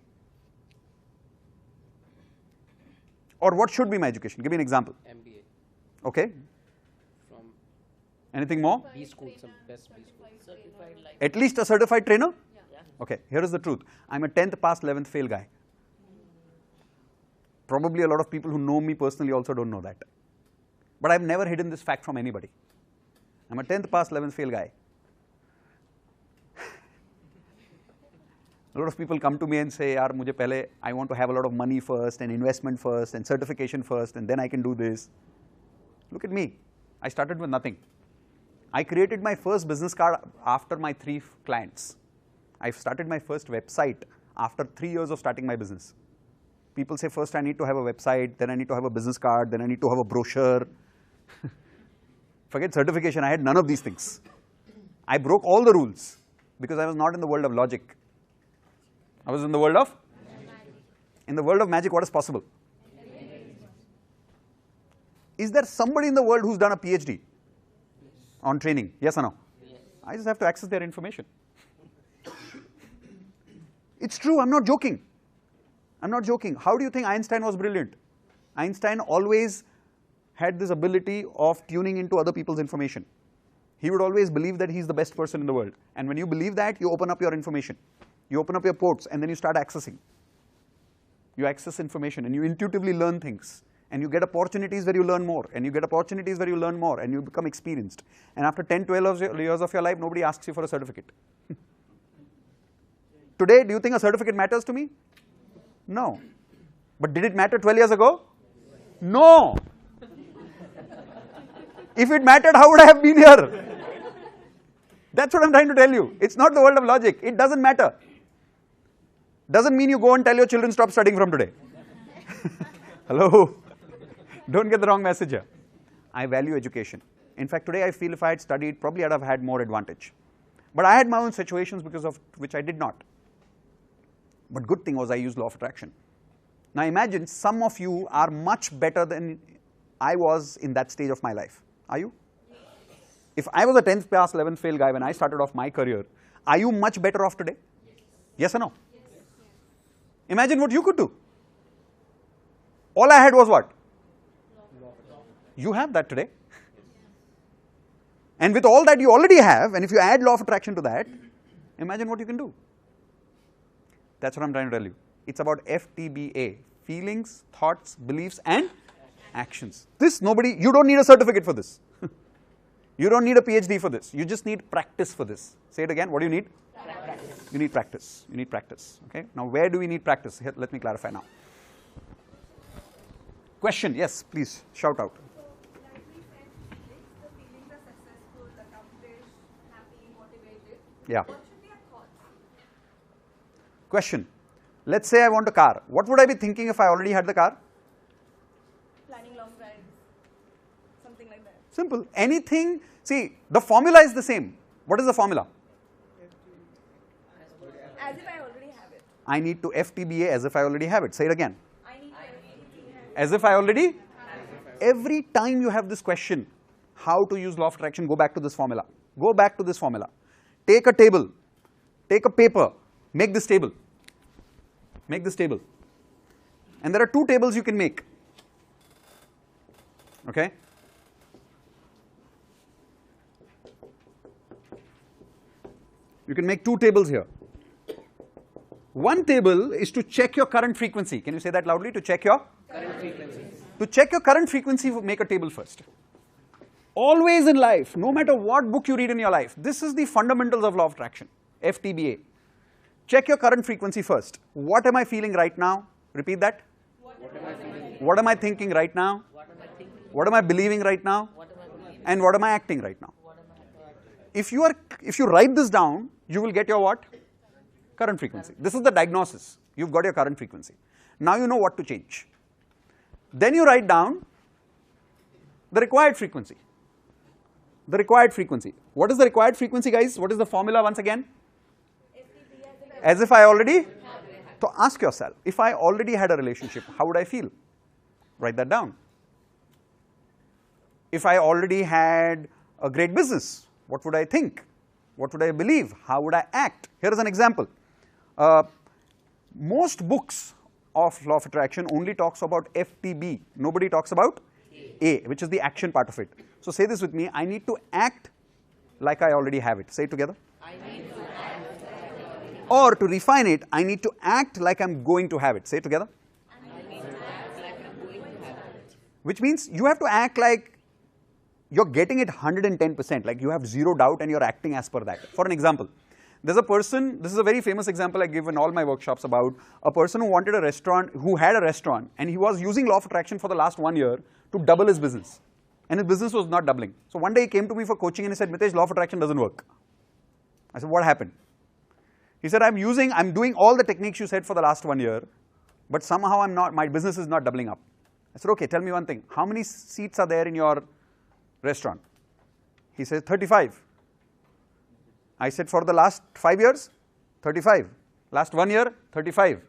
Or what should be my education? Give me an example. MBA Okay. from Anything more? B school, some best B school. Certified life. At least a certified trainer? Okay, here is the truth. I'm a 10th pass, 11th fail guy. Probably a lot of people who know me personally also don't know that. But I've never hidden this fact from anybody. I'm a 10th pass, 11th fail guy. A lot of people come to me and say, yaar, mujhe pehle, I want to have a lot of money first and investment first and certification first and then I can do this. Look at me. I started with nothing. I created my first business card after my 3 clients. I started my first website after 3 years of starting my business. People say, first I need to have a website, then I need to have a business card, then I need to have a brochure. Forget certification, I had none of these things. I broke all the rules because I was not in the world of logic. I was in the world of? In the world of magic, what is possible? Is there somebody in the world who's done a PhD on training? Yes or no? I just have to access their information. It's true, I'm not joking. I'm not joking. How do you think Einstein was brilliant? Einstein always had this ability of tuning into other people's information. He would always believe that he's the best person in the world. And when you believe that, you open up your information. You open up your ports and then you start accessing. You access information and you intuitively learn things. And you get opportunities where you learn more. And you get opportunities where you learn more and you become experienced. And after 10, 12 years of your life, nobody asks you for a certificate. Today, do you think a certificate matters to me? No. But did it matter 12 years ago? No. If it mattered, how would I have been here? That's what I'm trying to tell you. It's not the world of logic. It doesn't matter. Doesn't mean you go and tell your children stop studying from today. Hello? Don't get the wrong message here. I value education. In fact, today I feel if I had studied, probably I'd have had more advantage. But I had my own situations because of which I did not. But good thing was I used law of attraction. Now imagine some of you are much better than I was in that stage of my life. Are you? If I was a 10th pass, 11th fail guy when I started off my career, are you much better off today? Yes or no? Imagine what you could do. All I had was what? You have that today. And with all that you already have, and if you add law of attraction to that, imagine what you can do. That's what I'm trying to tell you. It's about FTBA, feelings, thoughts, beliefs and actions. This nobody, you don't need a certificate for this. You don't need a PhD for this. You just need practice for this. Say it again, what do you need? Practice. You need practice. You need practice. Okay. Now where do we need practice? Here, let me clarify now. Question, yes, please shout out. Like we said, the feelings are successful, accomplished, happy, motivated. Yeah. What should be our thoughts? Question. Let's say I want a car. What would I be thinking if I already had the car? Planning long drives, something like that. Simple. Anything. See, the formula is the same. What is the formula? As if I already have it. I need to FTBA as if I already have it. Say it again. I need to As if I already? Every time you have this question, how to use law of attraction, go back to this formula. Go back to this formula. Take a table. Take a paper. Make this table. Make this table. And there are 2 tables you can make. Okay? You can make 2 tables here. One table is to check your current frequency. Can you say that loudly? To check your current frequency. To check your current frequency, make a table first. Always in life, no matter what book you read in your life, this is the fundamentals of law of attraction, FTBA. Check your current frequency first. What am I feeling right now? Repeat that. What am I thinking right now? What am I believing right now? And what am I acting right now? If you write this down, you will get your what? Current frequency. This is the diagnosis. You've got your current frequency. Now you know what to change. Then you write down the required frequency. The required frequency. What is the required frequency, guys? What is the formula once again? As if I already So ask yourself, if I already had a relationship, how would I feel? Write that down. If I already had a great business, what would I think? What would I believe? How would I act? Here is an example. Most books of law of attraction only talks about FTB. Nobody talks about A, which is the action part of it. So say this with me, I need to act like I already have it. Say it together. Or to refine it, I need to act like I'm going to have it. Say it together. Which means you have to act like you're getting it 110%, like you have zero doubt and you're acting as per that. For an example, there's a person, this is a very famous example I give in all my workshops about a person who wanted a restaurant, who had a restaurant, and he was using law of attraction for the last 1 year to double his business. And his business was not doubling. So one day he came to me for coaching and he said, Mitesh, law of attraction doesn't work. I said, what happened? He said, I'm doing all the techniques you said for the last 1 year, but somehow my business is not doubling up. I said, okay, tell me one thing. How many seats are there in your restaurant? He says, 35. I said, for the last 5 years, 35. Last 1 year, 35.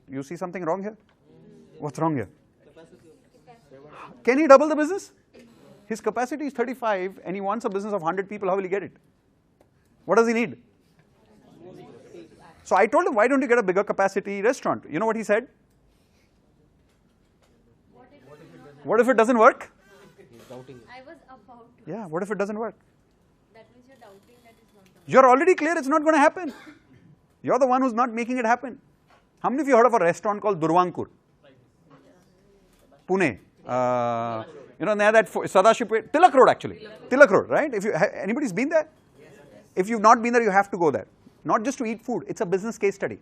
You see something wrong here? What's wrong here? Can he double the business? His capacity is 35 and he wants a business of 100 people. How will he get it? What does he need? So I told him, why don't you get a bigger capacity restaurant? You know what he said? What if it doesn't work? I was about to. Yeah, what if it doesn't work? That means you're doubting that it's not done. You're already clear it's not going to happen. You're the one who's not making it happen. How many of you heard of a restaurant called Durwankur? Pune. You know, near that Sadaship, Tilak Road actually. Tilak Road, right? If you, anybody's been there? If you've not been there, you have to go there. Not just to eat food, it's a business case study.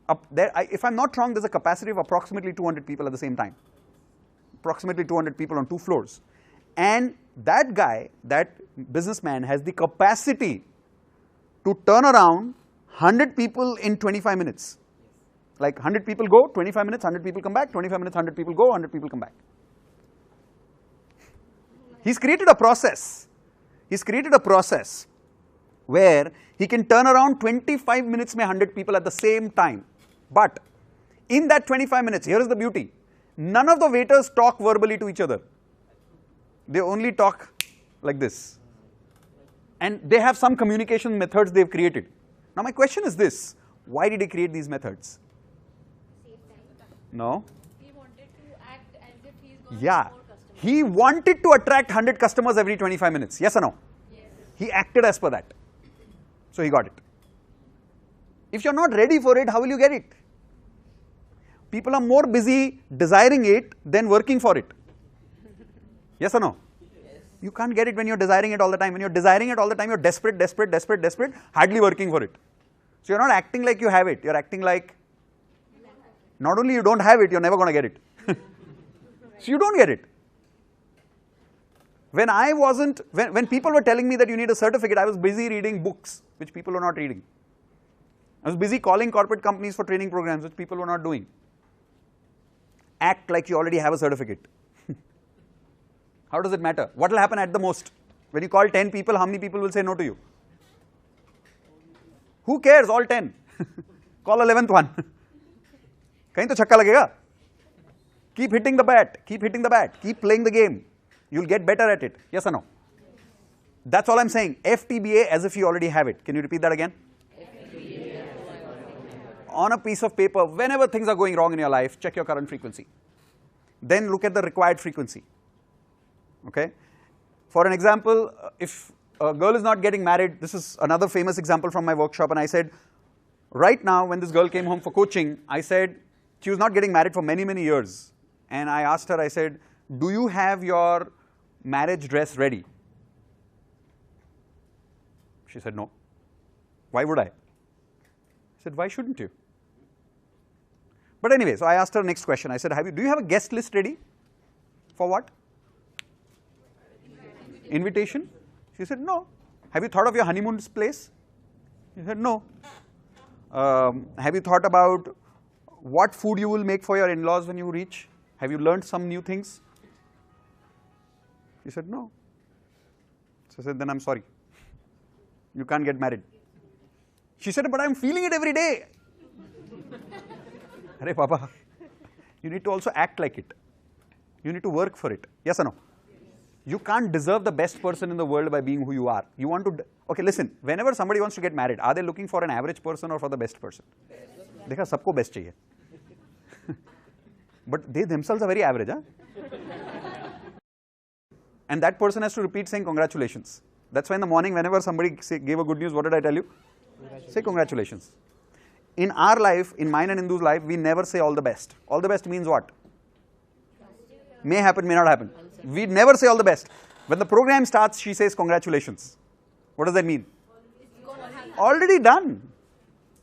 Up there, if I'm not wrong, there's a capacity of approximately 200 people at the same time. Approximately 200 people on 2 floors. And that guy, that businessman has the capacity to turn around 100 people in 25 minutes. Like 100 people go, 25 minutes, 100 people come back, 25 minutes, 100 people go, 100 people come back. He's created a process. He's created a process where he can turn around 25 minutes mein 100 people at the same time. But in that 25 minutes, here is the beauty. None of the waiters talk verbally to each other. They only talk like this. And they have some communication methods they've created. Now my question is this, why did he create these methods? No? He wanted to act as if he's going Yeah. to more customers. He wanted to attract 100 customers every 25 minutes. Yes or no? Yes. He acted as per that. So he got it. If you're not ready for it, how will you get it? People are more busy desiring it than working for it. Yes or no? Yes. You can't get it when you're desiring it all the time. When you're desiring it all the time, you're desperate, hardly working for it. So you're not acting like you have it. You're acting like, not only you don't have it, you're never going to get it. So you don't get it. When I wasn't, when people were telling me that you need a certificate, I was busy reading books, which people were not reading. I was busy calling corporate companies for training programs, which people were not doing. Act like you already have a certificate. How does it matter? What will happen at the most? When you call 10 people, how many people will say no to you? Who cares? All 10. Call 11th one. Kahin to chakka lagega. Keep hitting the bat. Keep hitting the bat. Keep playing the game. You'll get better at it. Yes or no? That's all I'm saying. FTBA as if you already have it. Can you repeat that again? On a piece of paper, whenever things are going wrong in your life, check your current frequency. Then look at the required frequency. Okay? For an example, if a girl is not getting married, this is another famous example from my workshop, and I said, right now when this girl came home for coaching, I said, she was not getting married for many, many years. And I asked her, I said, do you have your marriage dress ready? She said, no. Why would I? I said, why shouldn't you? But anyway, so I asked her next question. I said, do you have a guest list ready? For what? Invitation? She said, no. Have you thought of your honeymoon place? She said, no. Have you thought about what food you will make for your in-laws when you reach? Have you learned some new things? She said, no. So I said, then I'm sorry. You can't get married. She said, but I'm feeling it every day. Arey Papa, you need to also act like it. You need to work for it. Yes or no? You can't deserve the best person in the world by being who you are. You want to, okay, listen, whenever somebody wants to get married, are they looking for an average person or for the best person? Dekha, sabko best chahiye. But they themselves are very average, huh? And that person has to repeat saying congratulations. That's why in the morning, whenever somebody gave a good news, what did I tell you? Say congratulations. In our life, in mine and Indu's life, we never say all the best. All the best means what? May happen, may not happen. We never say all the best. When the program starts, she says congratulations. What does that mean? Already done.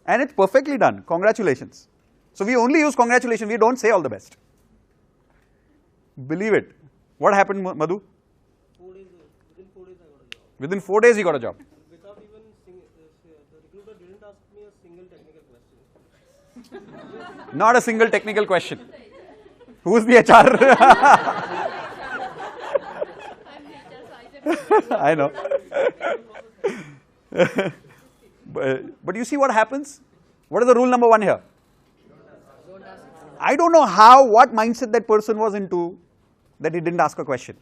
And it's perfectly done. Congratulations. So we only use congratulations, we don't say all the best. Believe it. What happened, Madhu? 4 days, within 4 days I got a job. Within 4 days he got a job. Without even, the recruiter didn't ask me a single technical question. Not a single technical question. Who's the HR? I know. But you see what happens? What is the rule number 1 here? I don't know what mindset that person was into that he didn't ask a question.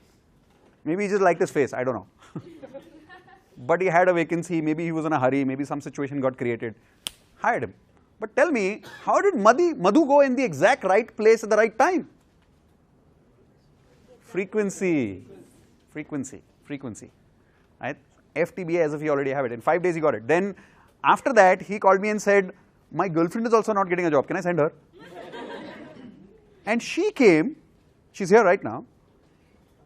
Maybe he just liked his face, I don't know. But he had a vacancy, maybe he was in a hurry, maybe some situation got created. Hired him. But tell me, how did Madhu go in the exact right place at the right time? Frequency. Frequency. Frequency. Right? FTBA as if he already have it. In 5 days he got it. Then after that, he called me and said, my girlfriend is also not getting a job. Can I send her? And she came, she's here right now.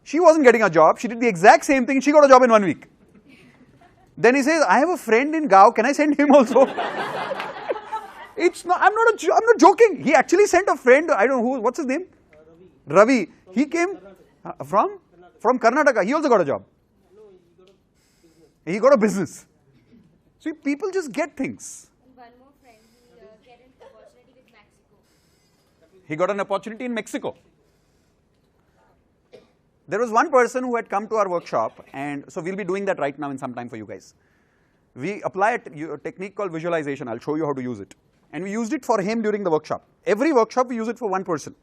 She wasn't getting a job. She did the exact same thing. She got a job in 1 week. Then he says, I have a friend in Gao. Can I send him also? It's not, I'm not joking. He actually sent a friend, I don't know who, what's his name? Ravi. He came from Karnataka. He also got a job. No, He got a business. See, people just get things. One more friend, he get an opportunity with Mexico. He got an opportunity in Mexico. There was one person who had come to our workshop, and so we'll be doing that right now in some time for you guys. We apply a technique called visualization. I'll show you how to use it. And we used it for him during the workshop. Every workshop we use it for one person.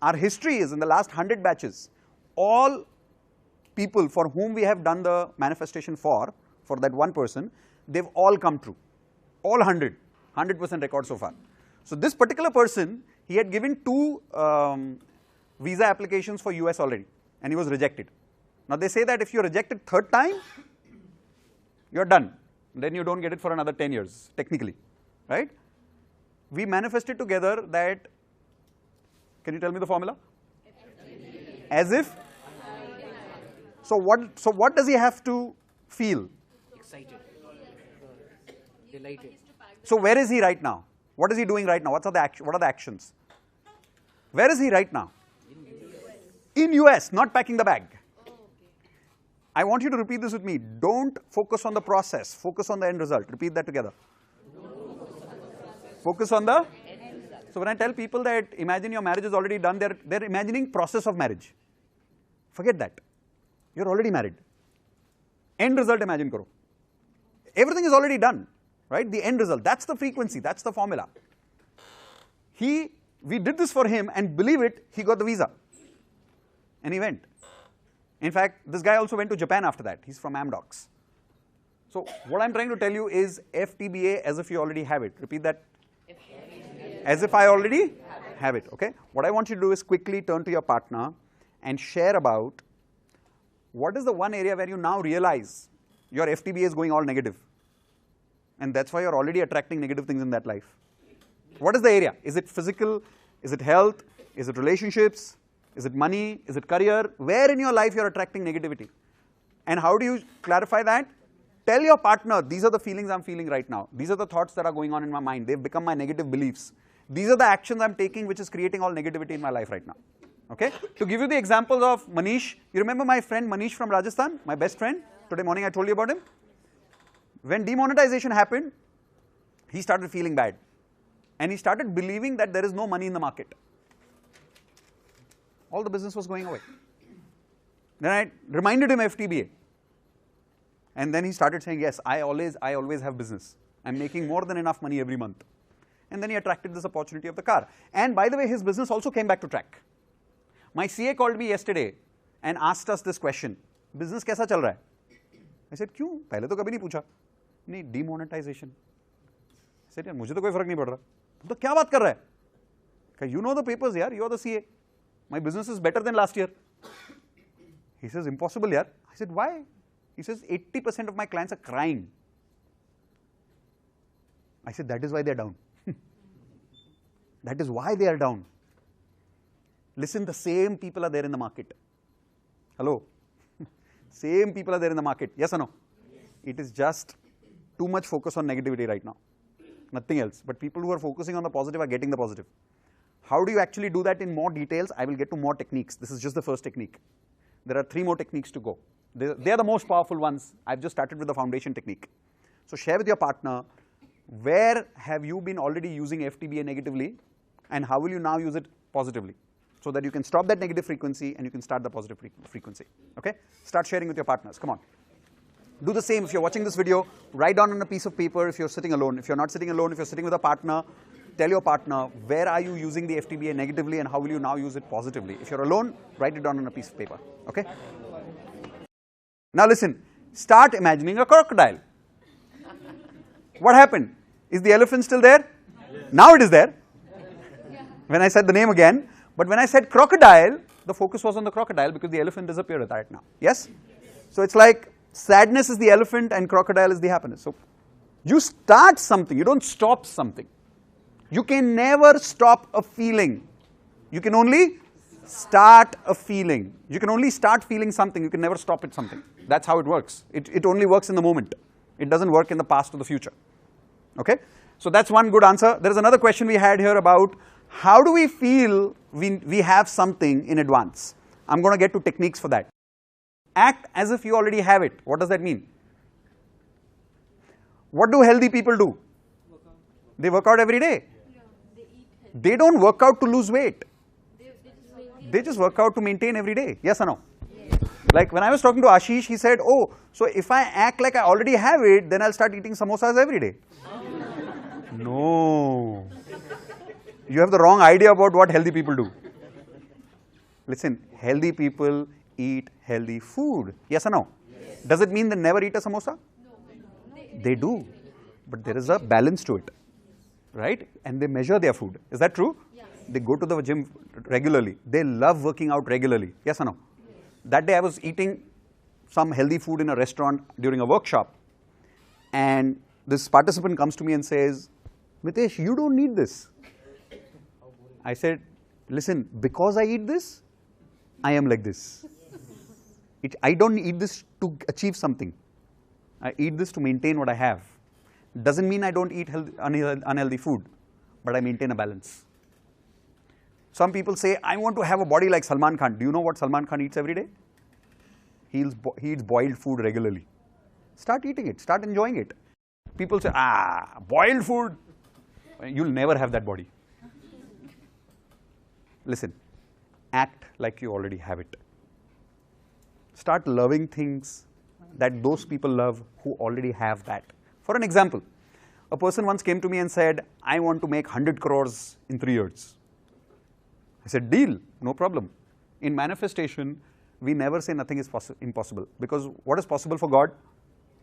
Our history is in the last 100 batches, all people for whom we have done the manifestation for that one person, they've all come true. All 100% record so far. So this particular person, he had given 2 visa applications for US already, and he was rejected. Now they say that if you're rejected 3rd time, you're done. Then you don't get it for another 10 years, technically, right? We manifested together that, can you tell me the formula? As if? So what does he have to feel? Excited. Delighted. So where is he right now? What is he doing right now? What are the actions? Where is he right now? In US, not packing the bag. I want you to repeat this with me. Don't focus on the process. Focus on the end result. Repeat that together. Focus on the? So when I tell people that imagine your marriage is already done, they're imagining process of marriage. Forget that. You're already married. End result imagine karo. Everything is already done, right? The end result. That's the frequency. That's the formula. We did this for him, and believe it, he got the visa. And he went. In fact, this guy also went to Japan after that. He's from Amdocs. So what I'm trying to tell you is FTBA as if you already have it. Repeat that. As if I already have it, okay? What I want you to do is quickly turn to your partner and share about what is the one area where you now realize your FTBA is going all negative. And that's why you're already attracting negative things in that life. What is the area? Is it physical? Is it health? Is it relationships? Is it money? Is it career? Where in your life you're attracting negativity? And how do you clarify that? Tell your partner, these are the feelings I'm feeling right now. These are the thoughts that are going on in my mind. They've become my negative beliefs. These are the actions I'm taking which is creating all negativity in my life right now. Okay? To give you the examples of Manish, you remember my friend Manish from Rajasthan, my best friend? Today morning I told you about him. When demonetization happened, he started feeling bad. And he started believing that there is no money in the market. All the business was going away. Then I reminded him FTBA. And then he started saying, yes, I always have business. I'm making more than enough money every month. and then he attracted this opportunity of the car. And by the way, his business also came back to track. My CA called me yesterday and asked us this question, business कैसा चल रहा है? I said, क्यों? पहले तो कभी नहीं पूछा. नहीं, demonetization. I said, यार मुझे तो कोई फर्क नहीं पड़ रहा. तुम तो क्या बात कर रहा है? कहा, you know the papers यार, you are the CA. My business is better than last year. He says, impossible yaar. I said, why? He says, 80% of my clients are crying. I said, that is why they are down. That is why they are down. Listen, the same people are there in the market. Hello? Same people are there in the market. Yes or no? Yes. It is just too much focus on negativity right now. Nothing else. But people who are focusing on the positive are getting the positive. How do you actually do that in more details? I will get to more techniques. This is just the first technique. There are 3 more techniques to go. They are the most powerful ones. I've just started with the foundation technique. So share with your partner, where have you been already using FTBA negatively and how will you now use it positively? So that you can stop that negative frequency and you can start the positive frequency. Okay? Start sharing with your partners. Come on. Do the same. If you're watching this video, write down on a piece of paper if you're sitting alone. If you're not sitting alone, if you're sitting with a partner, tell your partner, where are you using the FTBA negatively and how will you now use it positively? If you're alone, write it down on a piece of paper. Okay? Now listen, start imagining a crocodile. What happened? Is the elephant still there? Yes. Now it is there. When I said the name again, but when I said crocodile, the focus was on the crocodile because the elephant disappeared right now. Yes? So it's like sadness is the elephant and crocodile is the happiness. So you start something, you don't stop something. You can never stop a feeling. You can only start a feeling. You can only start feeling something. You can never stop it something. That's how it works. It only works in the moment. It doesn't work in the past or the future. Okay? So that's one good answer. There is another question we had here about how do we feel we have something in advance? I'm going to get to techniques for that. Act as if you already have it. What does that mean? What do healthy people do? They work out every day. They don't work out to lose weight. They just work out to maintain every day. Yes or no? Yes. Like when I was talking to Ashish, he said, oh, so if I act like I already have it, then I'll start eating samosas every day. No. You have the wrong idea about what healthy people do. Listen, healthy people eat healthy food. Yes or no? Yes. Does it mean they never eat a samosa? No. They do. But there is a balance to it. Right? And they measure their food. Is that true? Yes. They go to the gym regularly. They love working out regularly. Yes or no? Yes. That day I was eating some healthy food in a restaurant during a workshop. And this participant comes to me and says, Mitesh, you don't need this. I said, listen, because I eat this, I am like this. I don't eat this to achieve something. I eat this to maintain what I have. Doesn't mean I don't eat unhealthy food, but I maintain a balance. Some people say, I want to have a body like Salman Khan. Do you know what Salman Khan eats every day? He eats boiled food regularly. Start eating it. Start enjoying it. People say, boiled food. You'll never have that body. Listen, act like you already have it. Start loving things that those people love who already have that. For an example, a person once came to me and said, I want to make 100 crores in 3 years. I said, deal, no problem. In manifestation, we never say nothing is impossible because what is possible for God?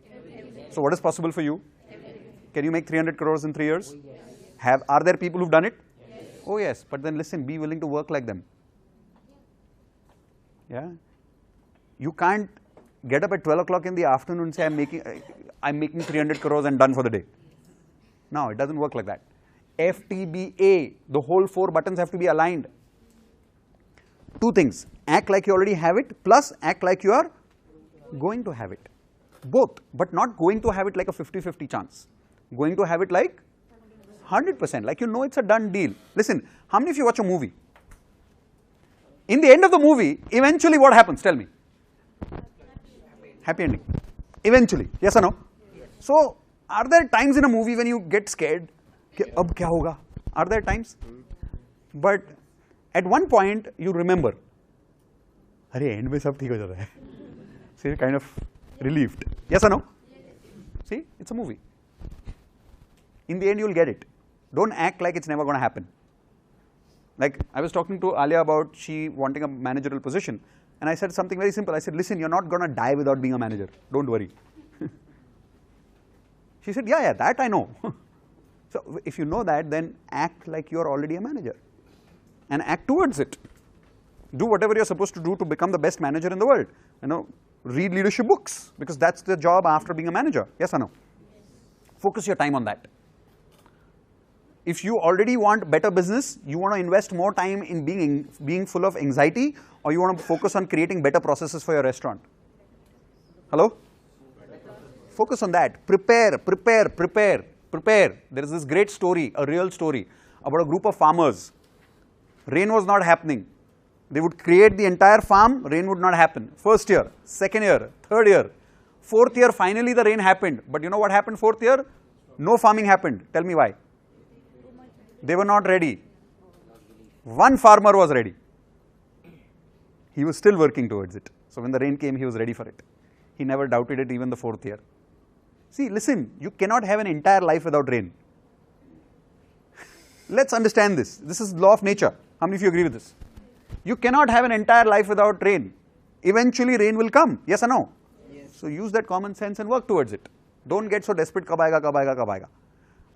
Everything. So what is possible for you? Everything. Can you make 300 crores in 3 years? Oh, yes. Are there people who've done it? Yes. Oh yes, but then listen, be willing to work like them. Yeah? You can't get up at 12 o'clock in the afternoon and say, I'm making 300 crores and done for the day. No, it doesn't work like that. FTBA, the whole 4 buttons have to be aligned. 2 things, act like you already have it, plus act like you are going to have it. Both, but not going to have it like a 50-50 chance. Going to have it like 100%, like you know it's a done deal. Listen, how many of you watch a movie? In the end of the movie, eventually what happens? Tell me. Happy ending. Eventually, yes or no? Yes. So, are there times in a movie when you get scared? Ab kya hoga? Are there times? But at one point, you remember. Arey, end mein sab theek ho jata hai. So, you're kind of relieved. Yes or no? Yes. See, it's a movie. In the end, you'll get it. Don't act like it's never going to happen. Like I was talking to Alia about she wanting a managerial position, and I said something very simple. I said, listen, you're not going to die without being a manager. Don't worry. She said, yeah, that I know. So if you know that, then act like you're already a manager and act towards it. Do whatever you're supposed to do to become the best manager in the world. You know, read leadership books because that's the job after being a manager. Yes or no? Focus your time on that. If you already want better business, you want to invest more time in being full of anxiety, or you want to focus on creating better processes for your restaurant? Hello? Focus on that. Prepare. There is this great story, a real story, about a group of farmers. Rain was not happening. They would create the entire farm, rain would not happen. First year, second year, third year. Fourth year, finally the rain happened. But you know what happened fourth year? No farming happened. Tell me why. They were not ready. One farmer was ready. He was still working towards it. So when the rain came, he was ready for it. He never doubted it even the fourth year. See, listen, you cannot have an entire life without rain. Let's understand this. This is law of nature. How many of you agree with this? You cannot have an entire life without rain. Eventually rain will come. Yes or no? Yes. So use that common sense and work towards it. Don't get so desperate, kab aayega, kab aayega, kab aayega.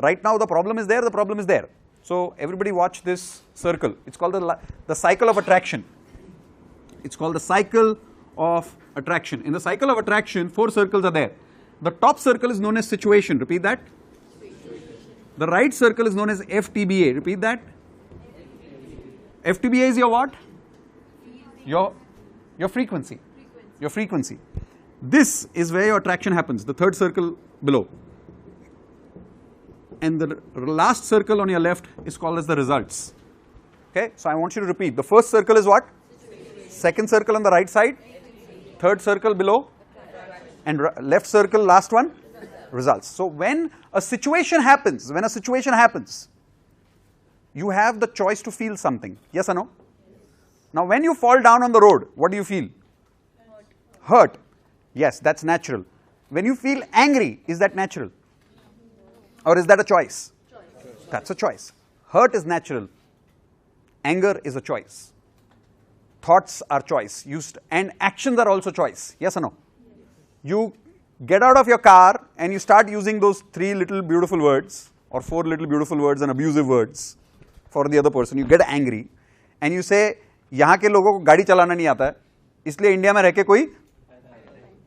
Right now the problem is there, the problem is there. So everybody watch this circle. It's called the cycle of attraction. It's called the cycle of attraction. In the cycle of attraction, 4 circles are there. The top circle is known as situation. Repeat that. The right circle is known as FTBA. Repeat that. FTBA is your what? Your frequency. Your frequency. This is where your attraction happens. The third circle below. And the last circle on your left is called as the results. Okay, so I want you to repeat. The first circle is what? Second circle on the right side. Third circle below. And left circle, last one? Results. So when a situation happens, you have the choice to feel something. Yes or no? Now when you fall down on the road, what do you feel? Hurt. Yes, that's natural. When you feel angry, is that natural? Or is that a choice? That's a choice. Hurt is natural. Anger is a choice. Thoughts are choice. And actions are also choice. Yes or no? You get out of your car and you start using those 3 little beautiful words or 4 little beautiful words and abusive words for the other person. You get angry and you say, यहाँ के लोगों को गाड़ी चलाना नहीं आता है, इसलिए इंडिया में रह के कोई,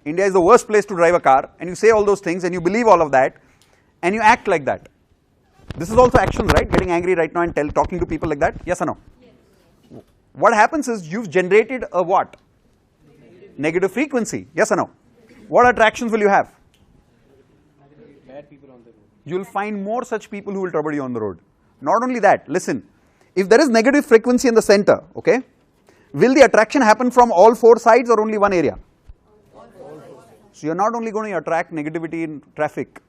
India is the worst place to drive a car, and you say all those things and you believe all of that and you act like that. This is also actions, right? Getting angry right now and talking to people like that. Yes or no? Yes. What happens is you've generated a what? Negative frequency. Yes or no? What attractions will you have? Bad people on the road. You'll find more such people who will trouble you on the road. Not only that, listen, if there is negative frequency in the center, okay, will the attraction happen from all 4 sides or only one area? So you're not only going to attract negativity in traffic,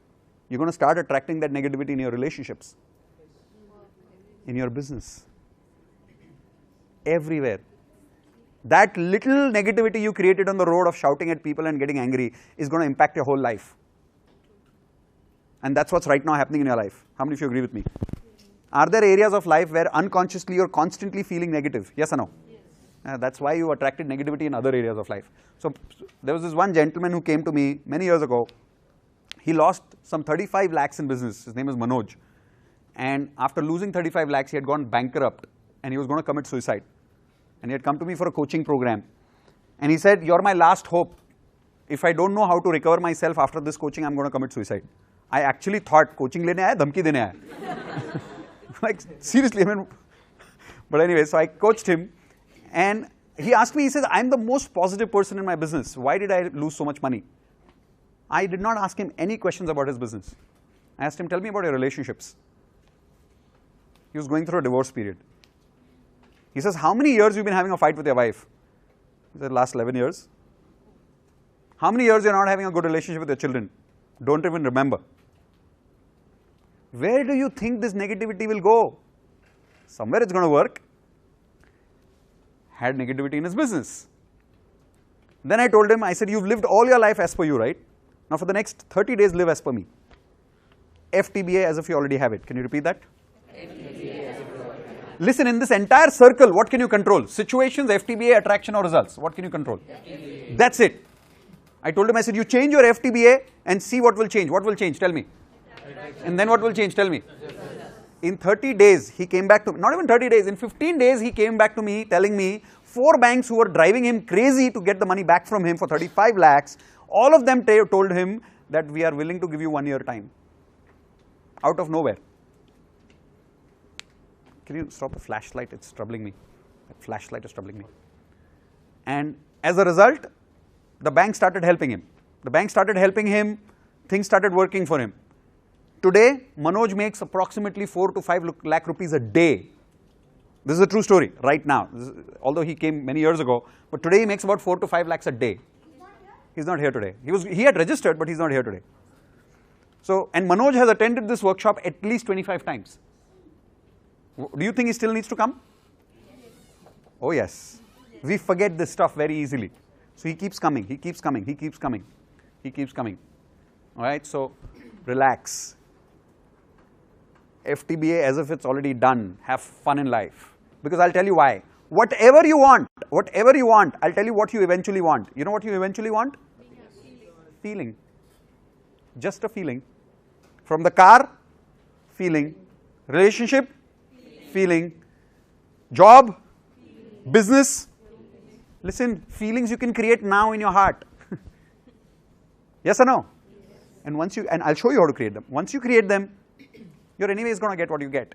you're going to start attracting that negativity in your relationships, in your business, everywhere. That little negativity you created on the road of shouting at people and getting angry is going to impact your whole life. And that's what's right now happening in your life. How many of you agree with me? Are there areas of life where unconsciously you're constantly feeling negative? Yes or no? Yes. That's why you attracted negativity in other areas of life. So there was this one gentleman who came to me many years ago. He lost some 35 lakhs in business. His name is Manoj. And after losing 35 lakhs, he had gone bankrupt and he was going to commit suicide. And he had come to me for a coaching program. And he said, you're my last hope. If I don't know how to recover myself after this coaching, I'm going to commit suicide. I actually thought, coaching lene aaya, dhamki dene aaya. Like, seriously, I mean, but anyway, so I coached him. And he asked me, he says, I'm the most positive person in my business. Why did I lose so much money? I did not ask him any questions about his business. I asked him, tell me about your relationships. He was going through a divorce period. He says, how many years you've been having a fight with your wife? He said, last 11 years. How many years you're not having a good relationship with your children? Don't even remember. Where do you think this negativity will go? Somewhere it's going to work. Had negativity in his business. Then I told him, I said, you've lived all your life as per you, right? Now for the next 30 days, live as per me. FTBA as if you already have it. Can you repeat that? Listen, in this entire circle, what can you control? Situations, FTBA, attraction or results? What can you control? FTBA. That's it. I told him, I said, you change your FTBA and see what will change. What will change? Tell me. And then what will change? Tell me. In 30 days, he came back to me, not even 30 days, in 15 days, he came back to me telling me 4 banks who were driving him crazy to get the money back from him for 35 lakhs, all of them told him that we are willing to give you 1 year time. Out of nowhere. Can you stop the flashlight? It's troubling me. That flashlight is troubling me. And as a result, the bank started helping him. The bank started helping him, things started working for him. Today, Manoj makes approximately 4 to 5 lakh rupees a day. This is a true story right now, although he came many years ago, but today he makes about 4 to 5 lakhs a day. He's not here today. He had registered, but he's not here today. So, and Manoj has attended this workshop at least 25 times. Do you think he still needs to come? Oh yes. We forget this stuff very easily. So he keeps coming, he keeps coming, he keeps coming, he keeps coming. Alright, so relax. FTBA as if it's already done. Have fun in life. Because I'll tell you why. Whatever you want, I'll tell you what you eventually want. You know what you eventually want? Feeling. Just a feeling. From the car, feeling. Relationship, feeling. Job, business. Listen, feelings you can create now in your heart. Yes or no? And once you, and I'll show you how to create them. Once you create them, you're anyways going to get what you get.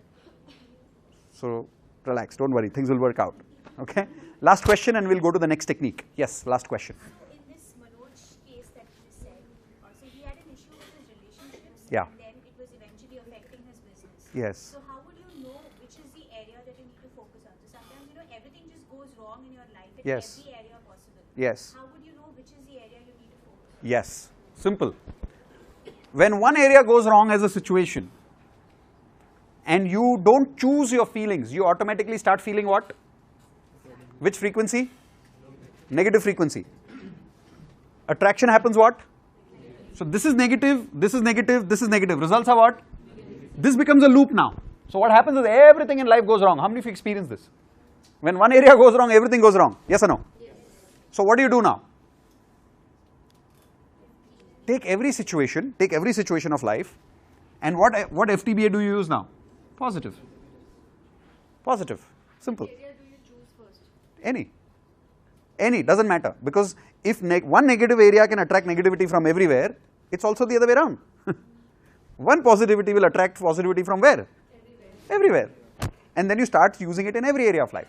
So relax, don't worry, things will work out. Okay? Last question and we'll go to the next technique. Yes, last question. In this Manoj case that you said, so he had an issue with his relationships, Yeah. and then it was eventually affecting his business. Yes. So how would you know which is the area that you need to focus on? So sometimes, everything just goes wrong in your life in Yes. every area possible. Yes. How would you know which is the area you need to focus on? Yes. Simple. When one area goes wrong as a situation, and you don't choose your feelings, you automatically start feeling what? Which frequency? Negative frequency. Attraction happens what? So this is negative, this is negative, this is negative. Results are what? This becomes a loop now. So what happens is everything in life goes wrong. How many of you experience this? When one area goes wrong, everything goes wrong. Yes or no? Yes. So what do you do now? Take every situation of life, and what FTBA do you use now? Positive. Positive. Simple. Which area do you choose first? Any, doesn't matter. Because if one negative area can attract negativity from everywhere, it's also the other way around. One positivity will attract positivity from where? Everywhere. And then you start using it in every area of life.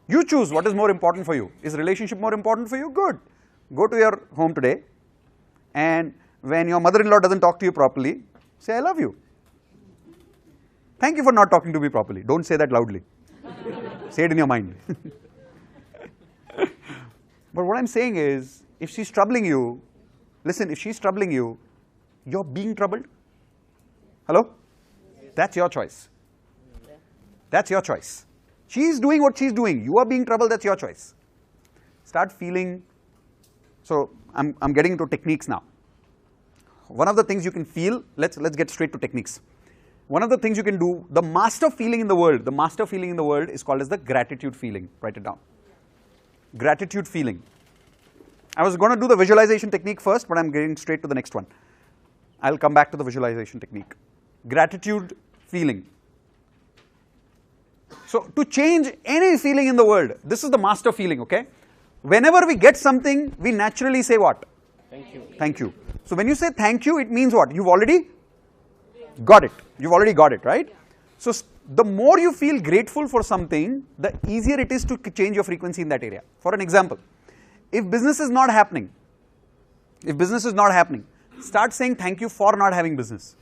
You choose what is more important for you. Is relationship more important for you? Good. Go to your home today, and when your mother-in-law doesn't talk to you properly, say, I love you. Thank you for not talking to me properly. Don't say that loudly. Say it in your mind. But what I'm saying is, if she's troubling you, listen, if she's troubling you, you're being troubled. Hello? That's your choice. That's your choice. She's doing what she's doing. You are being troubled, that's your choice. Start feeling. So I'm getting into techniques now. One of the things you can feel, let's get straight to techniques. One of the things you can do, the master feeling in the world is called as the gratitude feeling. Write it down. Gratitude feeling. I was going to do the visualization technique first, but I'm getting straight to the next one. I'll come back to the visualization technique. Gratitude feeling. So to change any feeling in the world, this is the master feeling, okay? Whenever we get something, we naturally say what? Thank you. Thank you. So when you say thank you, it means what? You've already got it. You've already got it, right? So the more you feel grateful for something, the easier it is to change your frequency in that area. For an example, if business is not happening, start saying thank you for not having business.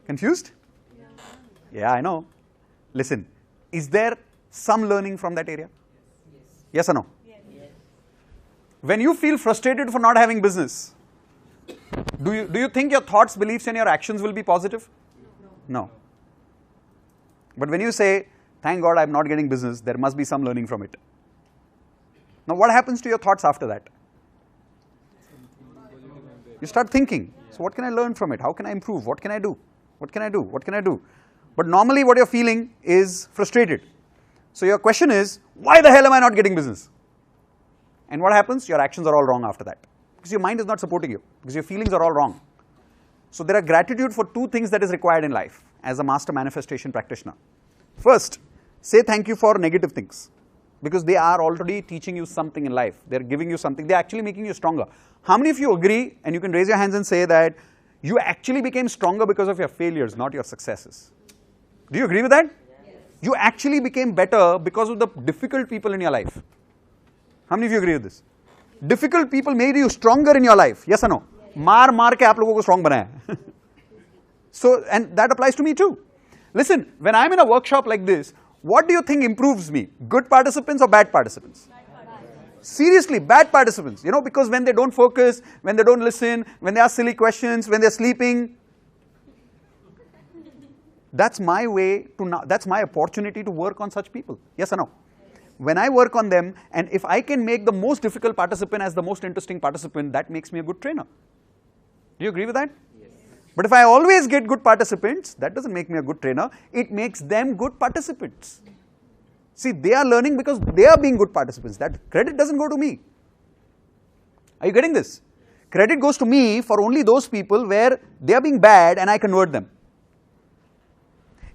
Confused? Yeah, I know. Listen, is there some learning from that area? Yes or no? Yes. When you feel frustrated for not having business, do you think your thoughts, beliefs and your actions will be positive? No. But when you say, thank God I'm not getting business, there must be some learning from it. Now what happens to your thoughts after that? You start thinking, so what can I learn from it? How can I improve? What can I do? What can I do? What can I do? But normally what you're feeling is frustrated. So your question is, why the hell am I not getting business? And what happens? Your actions are all wrong after that. Because your mind is not supporting you. Because your feelings are all wrong. So there are gratitude for two things that is required in life as a master manifestation practitioner. First, say thank you for negative things. Because they are already teaching you something in life. They're giving you something. They're actually making you stronger. How many of you agree, and you can raise your hands and say that you actually became stronger because of your failures, not your successes? Do you agree with that? Yes. You actually became better because of the difficult people in your life. How many of you agree with this? Difficult people made you stronger in your life. Yes or no? Yes. Maar ke aap logo ko strong banaya. So, and that applies to me too. Listen, when I'm in a workshop like this, what do you think improves me? Good participants or bad participants? Seriously, bad participants. You know, because when they don't focus, when they don't listen, when they ask silly questions, when they're sleeping, that's my way to now, that's my opportunity to work on such people. Yes or no? When I work on them, and if I can make the most difficult participant as the most interesting participant, that makes me a good trainer. Do you agree with that? Yes. But if I always get good participants, that doesn't make me a good trainer. It makes them good participants. See, they are learning because they are being good participants. That credit doesn't go to me. Are you getting this? Credit goes to me for only those people where they are being bad and I convert them.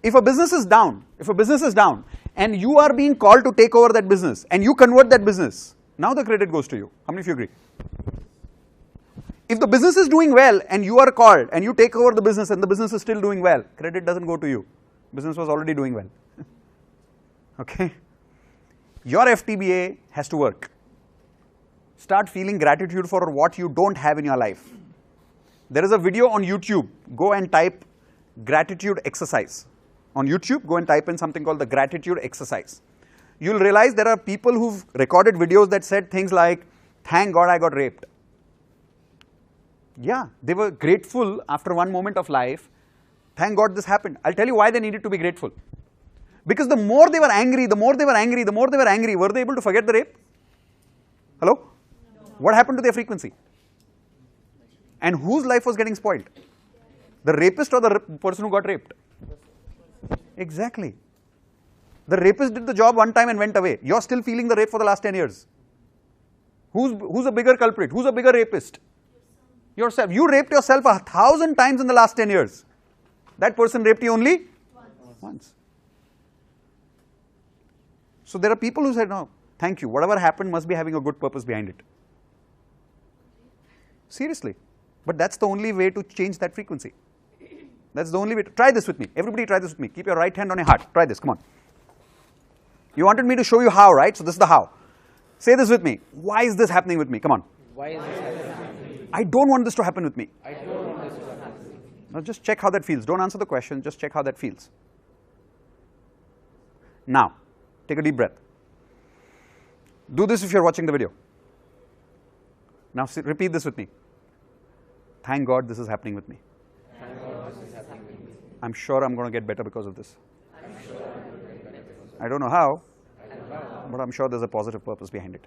If a business is down, and you are being called to take over that business and you convert that business, now the credit goes to you. How many of you agree? If the business is doing well and you are called and you take over the business and the business is still doing well, credit doesn't go to you. Business was already doing well. Okay? Your FTBA has to work. Start feeling gratitude for what you don't have in your life. There is a video on YouTube. Go and type gratitude exercise. On YouTube, go and type in something called the gratitude exercise. You'll realize there are people who've recorded videos that said things like, thank God I got raped. Yeah, they were grateful after one moment of life. Thank God this happened. I'll tell you why they needed to be grateful. Because the more they were angry, were they able to forget the rape? Hello? No. What happened to their frequency? And whose life was getting spoiled? The rapist or the person who got raped? Exactly. The rapist did the job one time and went away. You're still feeling the rape for the last 10 years. Who's a bigger culprit? Who's a bigger rapist? Yourself. You raped yourself 1,000 times in the last 10 years. That person raped you only once. So there are people who said, no, thank you. Whatever happened must be having a good purpose behind it. Seriously. But that's the only way to change that frequency. That's the only way to, try this with me. Everybody try this with me. Keep your right hand on your heart. Try this, come on. You wanted me to show you how, right? So this is the how. Say this with me. Why is this happening with me? Come on. Why is this happening? I don't want this to happen with me. I don't want this to happen with me. Now just check how that feels. Don't answer the question, just check how that feels. Now, take a deep breath. Do this if you're watching the video. Now repeat this with me. Thank God this is happening with me. I'm sure I'm going to get better because of this. I don't know how, but I'm sure there's a positive purpose behind it.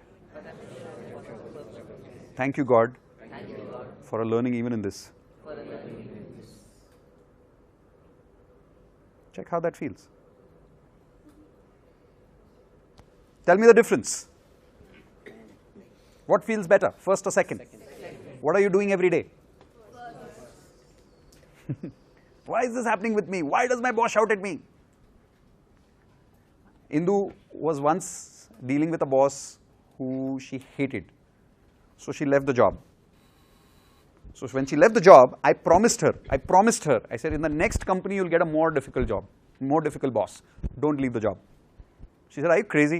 Thank you, God, for a learning even in this. Check how that feels. Tell me the difference. What feels better, first or second? What are you doing every day? Why is this happening with me? Why does my boss shout at me? Indu was once dealing with a boss who she hated. So she left the job. So when she left the job, I promised her, I said, in the next company you'll get a more difficult job, more difficult boss. Don't leave the job. She said, are you crazy?